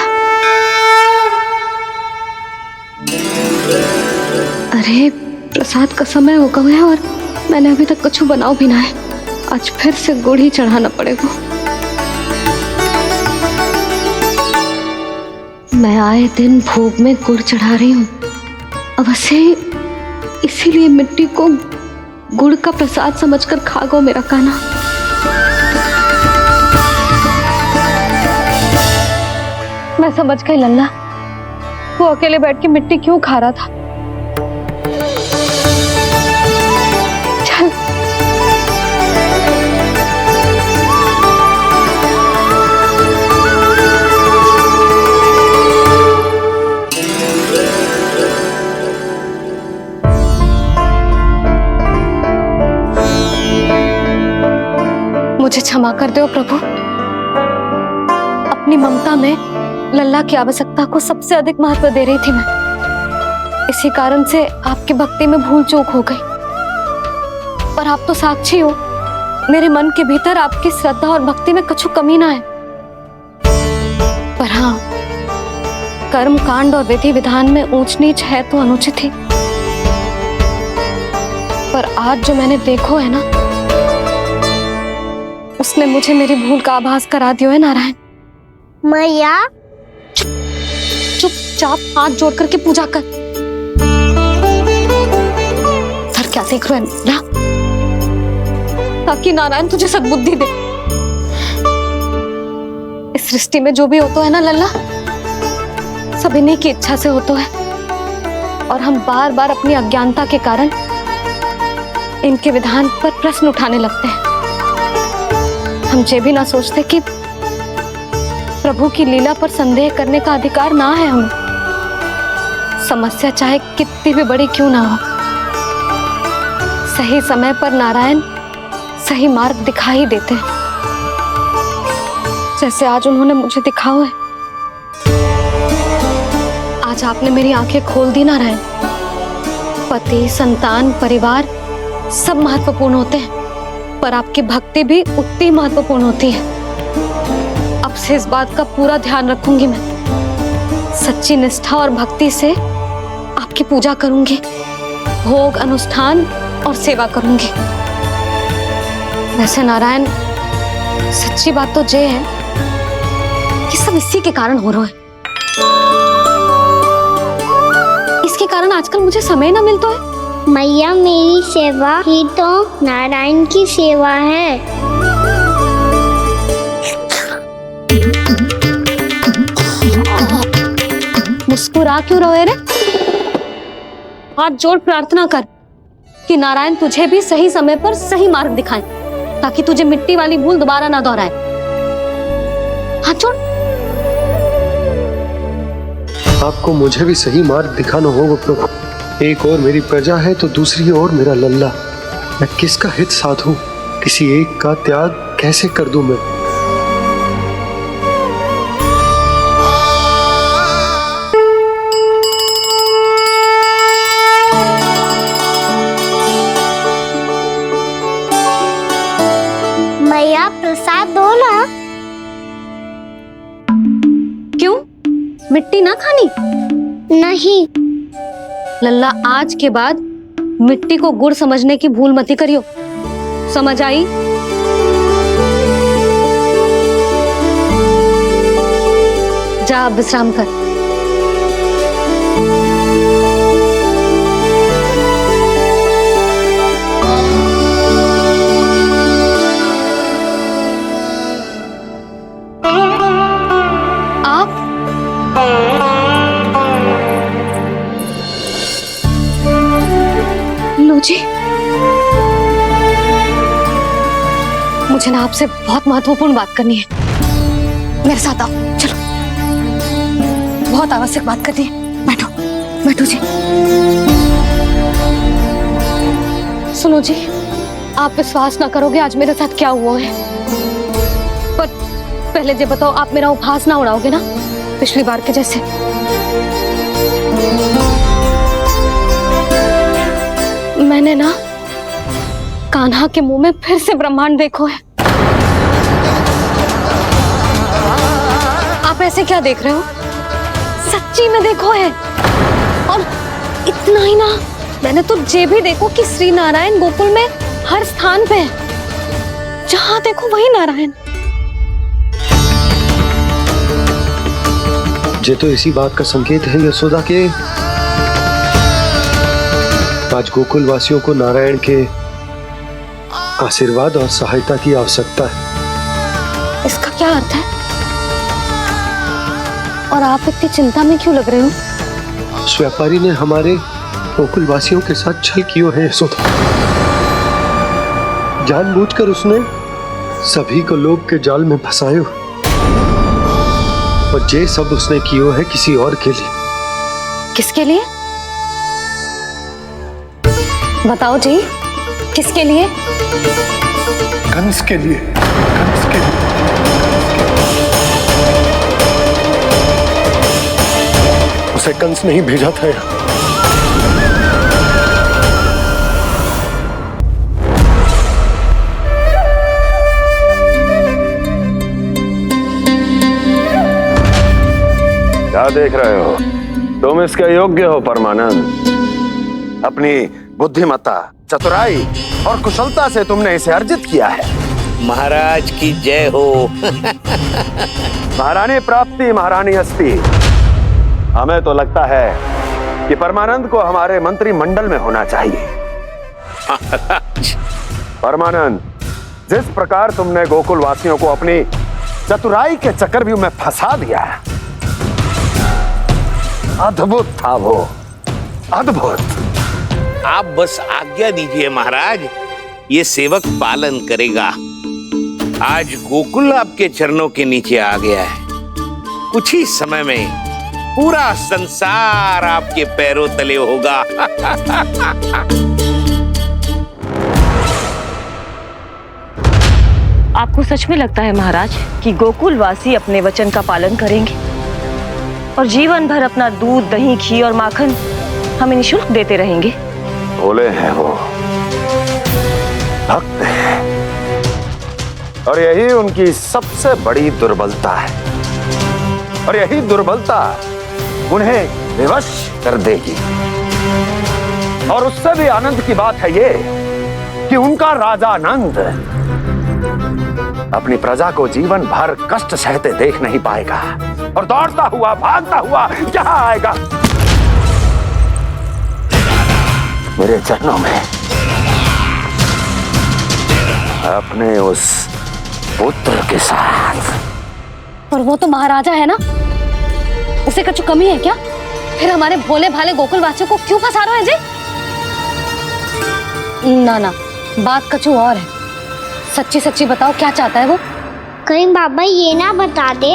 अरे प्रसाद का समय हो गया है और मैंने अभी तक कुछ बनाओ भी ना है। आज फिर से गुड़ ही चढ़ाना पड़ेगा। मैं आए दिन भोग में गुड़ चढ़ा रही हूँ, अवश्य इसीलिए मिट्टी को गुड़ का प्रसाद समझकर खा गो मेरा कान्हा। मैं समझ गई लल्ला, वो अकेले बैठ के मिट्टी क्यों खा रहा था। चल मुझे क्षमा कर दो प्रभु। अपनी ममता में लल्ला की आवश्यकता को सबसे अधिक महत्व दे रही थी मैं। इसी कारण से आपकी भक्ति में भूल चूक हो गई। पर आप तो साक्षी हो, मेरे मन के भीतर आपकी श्रद्धा और भक्ति में कछु कमी ना है। पर हाँ, कर्म कांड और विधि विधान में ऊंच नीच है तो अनुचित ही। पर आज जो मैंने देखो है ना, उसने मुझे मेरी भूल का आभास करा दियो है नारायण। मैया चुपचाप हाथ जोड़ करके पूजा कर। सर क्या देख रहे हैं ना, ताकि नारायण तुझे सद्बुद्धि दे। इस सृष्टि में जो भी होता है ना लल्ला, सब इन्हीं की इच्छा से होता है, और हम बार बार अपनी अज्ञानता के कारण इनके विधान पर प्रश्न उठाने लगते हैं। हम ये भी ना सोचते कि प्रभु की लीला पर संदेह करने का अधिकार ना है हमें। समस्या चाहे कितनी भी बड़ी क्यों ना हो, सही समय पर नारायण सही मार्ग दिखा ही देते हैं, जैसे आज उन्होंने मुझे दिखाओ है। आज आपने मेरी आंखें खोल दी नारायण। पति, संतान, परिवार सब महत्वपूर्ण होते हैं, पर आपकी भक्ति भी उतनी महत्वपूर्ण होती है। अब से इस बात का पूरा ध्यान रखूंगी मैं। सच्ची निष्ठा और भक्ति से आपकी पूजा करूंगी, भोग, अनुष्ठान और सेवा करूंगी। वैसे नारायण, सच्ची बात तो ये है कि सब इसी के कारण हो रहा है। इसके कारण आजकल मुझे समय ना मिलता है। मैया, मेरी सेवा ही तो नारायण की सेवा है। मुस्कुरा क्यों रहे रे? हाथ जोड़ प्रार्थना कर कि नारायण तुझे भी सही समय पर सही मार्ग दिखाएं, ताकि तुझे मिट्टी वाली भूल दोबारा ना दोहराए। हाथ जोड़। आपको मुझे भी सही मार्ग दिखाना होगा प्रभु। एक और मेरी प्रजा है तो दूसरी ओर मेरा लल्ला। मैं किसका हित साधूं? किसी एक का त्याग कैसे कर दूं मैं? मैया, प्रसाद दो ना। क्यों? मिट्टी ना खानी? नहीं लल्ला, आज के बाद मिट्टी को गुड़ समझने की भूल मत करियो। समझ आई? जा अब विश्राम कर। जी, मुझे ना आपसे बहुत महत्वपूर्ण बात करनी है। मेरे साथ आओ, चलो। बहुत आवश्यक बात करनी है। बैठो, बैठो जी। सुनो जी, आप विश्वास ना करोगे आज मेरे साथ क्या हुआ है। पर पहले ये बताओ, आप मेरा उपहास ना उड़ाओगे ना, पिछली बार के जैसे? मैंने ना कान्हा के मुंह में फिर से ब्रह्मांड देखो है। आप ऐसे क्या देख रहे हो? सच्ची में देखो है। और इतना ही ना, मैंने तो ये भी देखो कि श्री नारायण गोकुल में हर स्थान पे है। जहां देखो वही नारायण। ये तो इसी बात का संकेत है यशोदा के आज गोकुल वासियों को नारायण के आशीर्वाद और सहायता की आवश्यकता है। इसका क्या अर्थ है? और आप इतनी चिंता में क्यों लग रहे हो? उस व्यापारी ने हमारे गोकुल वासियों के साथ छल किया है यशोदा। जानबूझकर उसने सभी को लोभ के जाल में फंसायो, और ये सब उसने कियो है किसी और के लिए। किसके लिए? बताओ जी, किसके लिए? कंस के लिए। कंस के लिए। उसे कंस नहीं भेजा था यहाँ। क्या देख रहे हो? तुम इसके योग्य हो परमानंद। अपनी बुद्धिमत्ता, चतुराई और कुशलता से तुमने इसे अर्जित किया है। महाराज की जय हो। महारानी प्राप्ति महारानी अस्ति। हमें तो लगता है कि परमानंद को हमारे मंत्रिमंडल में होना चाहिए। परमानंद, जिस प्रकार तुमने गोकुल वासियों को अपनी चतुराई के चक्रव्यूह में फंसा दिया, अद्भुत था वो, अद्भुत। आप बस आज्ञा दीजिए महाराज, ये सेवक पालन करेगा। आज गोकुल आपके चरणों के नीचे आ गया है। कुछ ही समय में पूरा संसार आपके पैरों तले होगा। आपको सच में लगता है महाराज कि गोकुल वासी अपने वचन का पालन करेंगे और जीवन भर अपना दूध, दही, घी और माखन हमें निःशुल्क देते रहेंगे? भोले हैं वो, भक्त हैं, और यही उनकी सबसे बड़ी दुर्बलता है। और यही दुर्बलता उन्हें विवश कर देगी। और उससे भी आनंद की बात है ये कि उनका राजा नंद अपनी प्रजा को जीवन भर कष्ट सहते देख नहीं पाएगा और दौड़ता हुआ, भागता हुआ यहाँ आएगा मेरे चरणों में, अपने उस पुत्र के साथ। पर वो तो महाराजा है ना, उसे कुछ कमी है क्या? फिर हमारे भोले भाले गोकुल वासियों को क्यों फंसा रहे हैं जी? ना ना, बात कछु और है। सच्ची सच्ची बताओ, क्या चाहता है वो? कहीं बाबा ये ना बता दे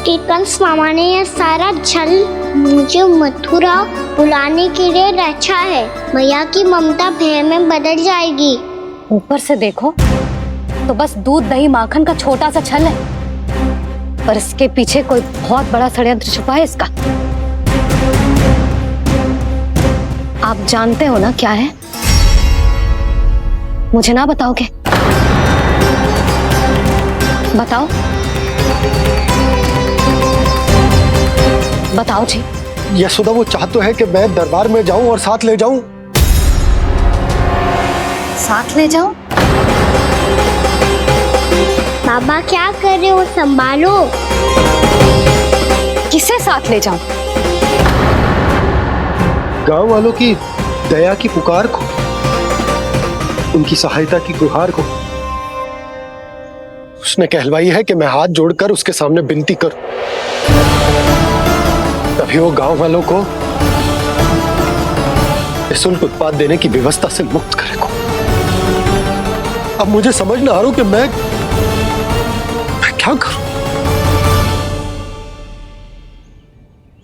कि कंस मामा ने यह सारा छल मुझे मथुरा बुलाने के लिए रचा है। मैया की ममता भय में बदल जाएगी। ऊपर से देखो तो बस दूध, दही, माखन का छोटा सा छल है, पर इसके पीछे कोई बहुत बड़ा षड्यंत्र छुपा है इसका। आप जानते हो ना क्या है? मुझे ना बताओगे? बताओ बताओ जी। यशोदा, वो चाह तो है कि मैं दरबार में जाऊं और साथ ले जाऊं। साथ ले जाऊं? बाबा क्या कर रहे हो, संभालो। किसे साथ ले जाऊं? गांव वालों की दया की पुकार को, उनकी सहायता की गुहार को। उसने कहलवाई है कि मैं हाथ जोड़कर उसके सामने विनती करूं, तभी वो गांव वालों को निःशुल्क उत्पाद देने की व्यवस्था से मुक्त करेगा। अब मुझे समझ ना आ रहा कि मैं क्या करूं।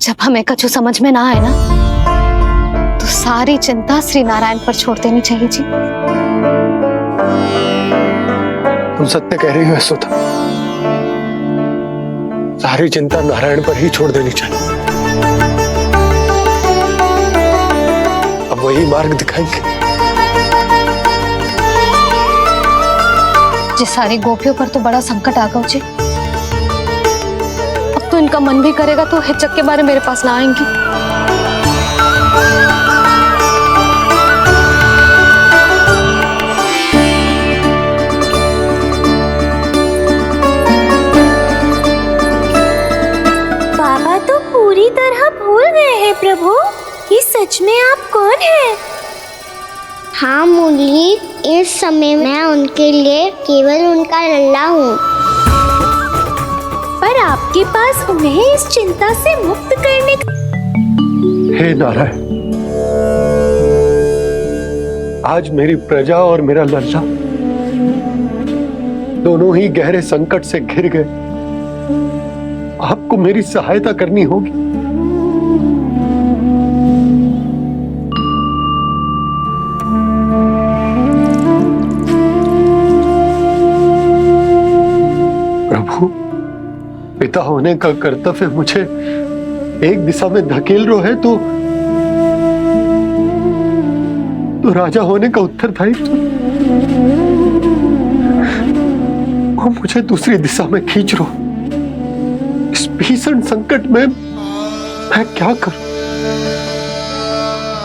जब हमें कछु समझ में ना आए ना, तो सारी चिंता श्री नारायण पर छोड़ देनी चाहिए जी। तुम सत्य कह रही हो यशोदा, सारी चिंता नारायण पर ही छोड़ देनी चाहिए। अब वही मार्ग दिखाएंगे। जी, सारी गोपियों पर तो बड़ा संकट आ गया जी। अब तो इनका मन भी करेगा तो हिचक के बारे मेरे पास ना आएंगी। बाबा तो पूरी तरह भूल गए हैं प्रभु, ये सच में आप कौन हैं? हाँ मुरली, इस समय मैं उनके लिए केवल उनका लल्ला हूँ। पर आपके पास उन्हें इस चिंता से मुक्त करने का। हे नारायण, आज मेरी प्रजा और मेरा लल्ला दोनों ही गहरे संकट से घिर गए। आपको मेरी सहायता करनी होगी। प्रभु, पिता होने का कर्तव्य मुझे एक दिशा में धकेल रहा है तो राजा होने का उत्तरदायित्व वो मुझे दूसरी दिशा में खींच रहा। इस भीषण संकट में मैं क्या करूं?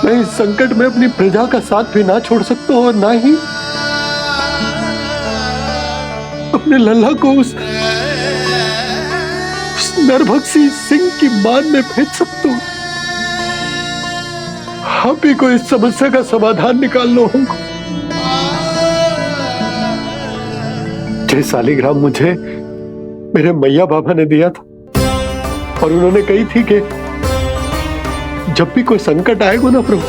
मैं इस संकट में अपनी प्रजा का साथ भी ना छोड़ सकता हूँ और ना ही अपने लल्ला को उस नरभक्षी सिंह की मान में भेज सकता हूँ। आप ही को इस समस्या का समाधान निकालना होगा। जय सालिग्राम मुझे मेरे मैया बाबा ने दिया था और उन्होंने कही थी कि जब भी कोई संकट आएगा ना प्रभु,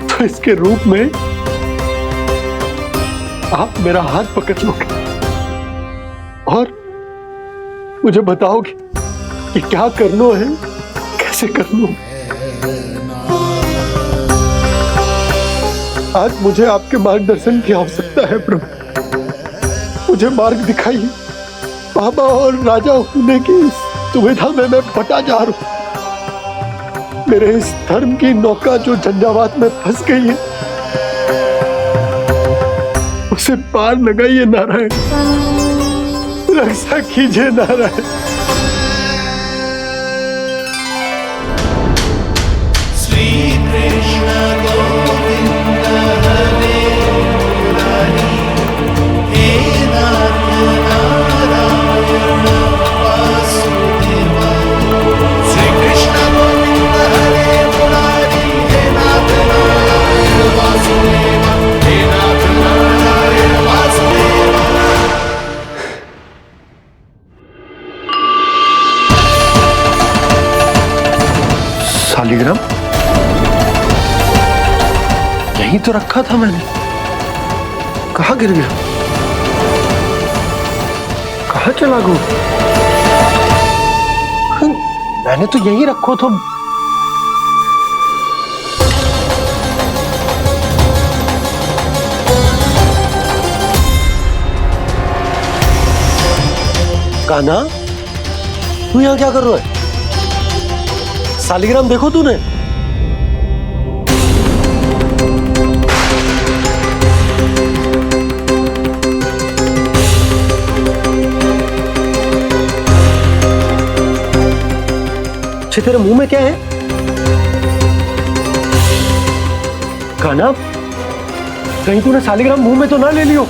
तो इसके रूप में आप मेरा हाथ पकड़ लोगे और मुझे बताओगे कि क्या करना है, कैसे करना है। आज मुझे आपके मार्गदर्शन की आवश्यकता है प्रभु। मुझे मार्ग दिखाइए। बाबा और राजा होने की दुविधा में मैं बटा जा रहा हूं। मेरे इस धर्म की नौका जो झंझावात में फंस गई है, उसे पार लगाइए नारायण, रक्षा कीजिए नारायण। श्री कृष्ण गोविंद हरे मुरारी, हे नाथ नारायण वासुदेवा। श्री कृष्ण गोविंद हरे मुरारी, हे नाथ नारायण वासुदेवा, हे नाथ नारायण वासुदेवा। सालिग्राम यहीं तो रखा था मैंने, कहाँ गिर गया, कहाँ चला गया? मैंने तो यहीं रखो था। कान्हा, तू यहाँ क्या कर रहा है? सालिग्राम देखो तूने? अच्छे, तेरे मुंह में क्या है? कान्हा, कहीं तूने सालिग्राम मुंह में तो ना ले लियो?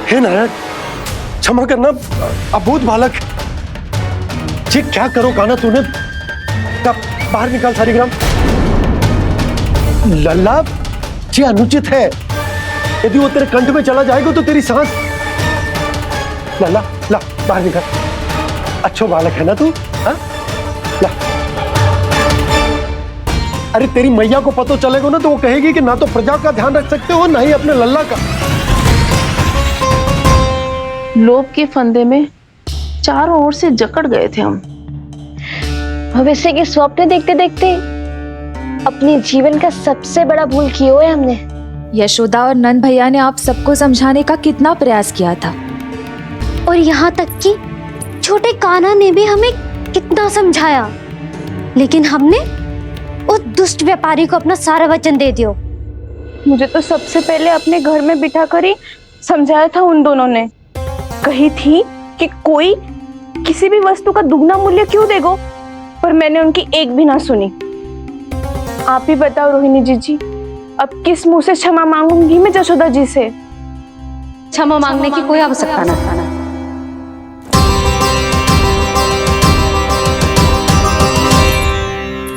हे नारायण, क्षमा करना, अबोध बालक। जी क्या करो कान्हा तूने? बाहर निकाल सालिग्राम। लल्ला, जी अनुचित है। यदि वो तेरे कंठ में चला जाएगा तो तेरी सांस। लल्ला, ला बाहर निकाल। अच्छा बालक है ना तू? हाँ? ला। अरे तेरी मैया को पता चलेगा ना तो वो कहेगी कि ना तो प्रजा का ध्यान रख सकते हो ना ही अपने लल्ला का। लोभ के फंदे में चारों ओर से जकड़ गए थे हम। भविष्य के स्वप्न देखते देखते अपने जीवन का सबसे बड़ा भूल किया है हमने। यशोदा और नंद भैया ने आप सबको समझाने का कितना प्रयास किया था, और यहाँ तक कि छोटे कान्हा ने भी हमें कितना समझाया, लेकिन हमने उस दुष्ट व्यापारी को अपना सारा वचन दे दिया। मुझे तो सबसे पहले अपने घर में बिठा कर ही समझाया था उन दोनों ने। कही थी कि कोई किसी भी वस्तु का दुगना मूल्य क्यों देगा, पर मैंने उनकी एक भी ना सुनी। आप ही बताओ रोहिणी जी, अब किस मुंह से क्षमा मांगूंगी मैं जशोदा जी से? क्षमा मांगने की कोई आवश्यकता ना था।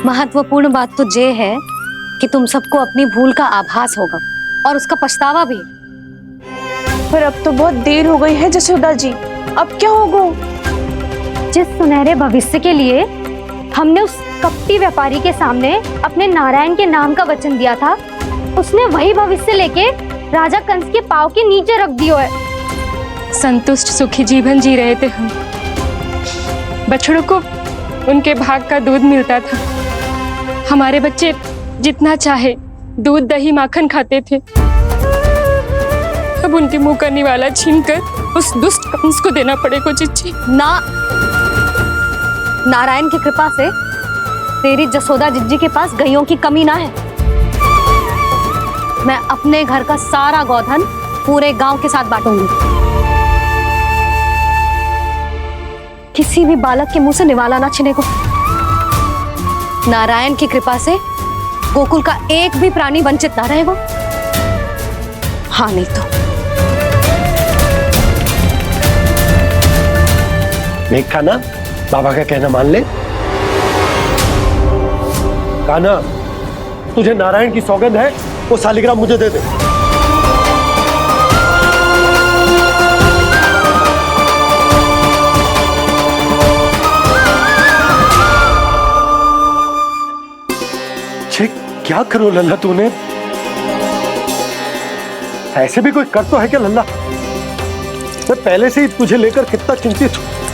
महत्वपूर्ण बात तो ये है कि तुम सबको अपनी भूल का आभास होगा और उसका पछतावा भी। पर अब तो बहुत देर हो गई है जशोदा जी, अब क्या होगा? जिस सुनहरे भविष्य के लिए हमने उस कपटी व्यापारी के सामने अपने नारायण के नाम का वचन दिया था, उसने वही भविष्य लेके राजा कंस के पांव के नीचे रख दिया है। संतुष्ट सुखी जीवन जी रहे थे हम। बछड़ों को उनके भाग का दूध मिलता था। हमारे बच्चे जितना चाहे दूध दही माखन खाते थे। अब उनके मुंह का निवाला छीनकर उस दुष्ट कंस को देना पड़ेगा चिच्ची। ना, नारायण की कृपा से तेरी जसोदा जिज्जी के पास गैयों की कमी ना है। मैं अपने घर का सारा गोधन पूरे गांव के साथ बांटूंगी। किसी भी बालक के मुंह से निवाला ना छिने को। नारायण की कृपा से गोकुल का एक भी प्राणी वंचित ना रहेगा। हाँ नहीं तो देख कान्हा, बाबा का कहना मान ले। कान्हा, तुझे नारायण की सौगंध है, वो शालिग्राम मुझे दे दे। छे, क्या करो लल्ला तूने? ऐसे भी कोई कर तो है क्या लल्ला? मैं पहले से ही तुझे लेकर कितना चिंतित हूं।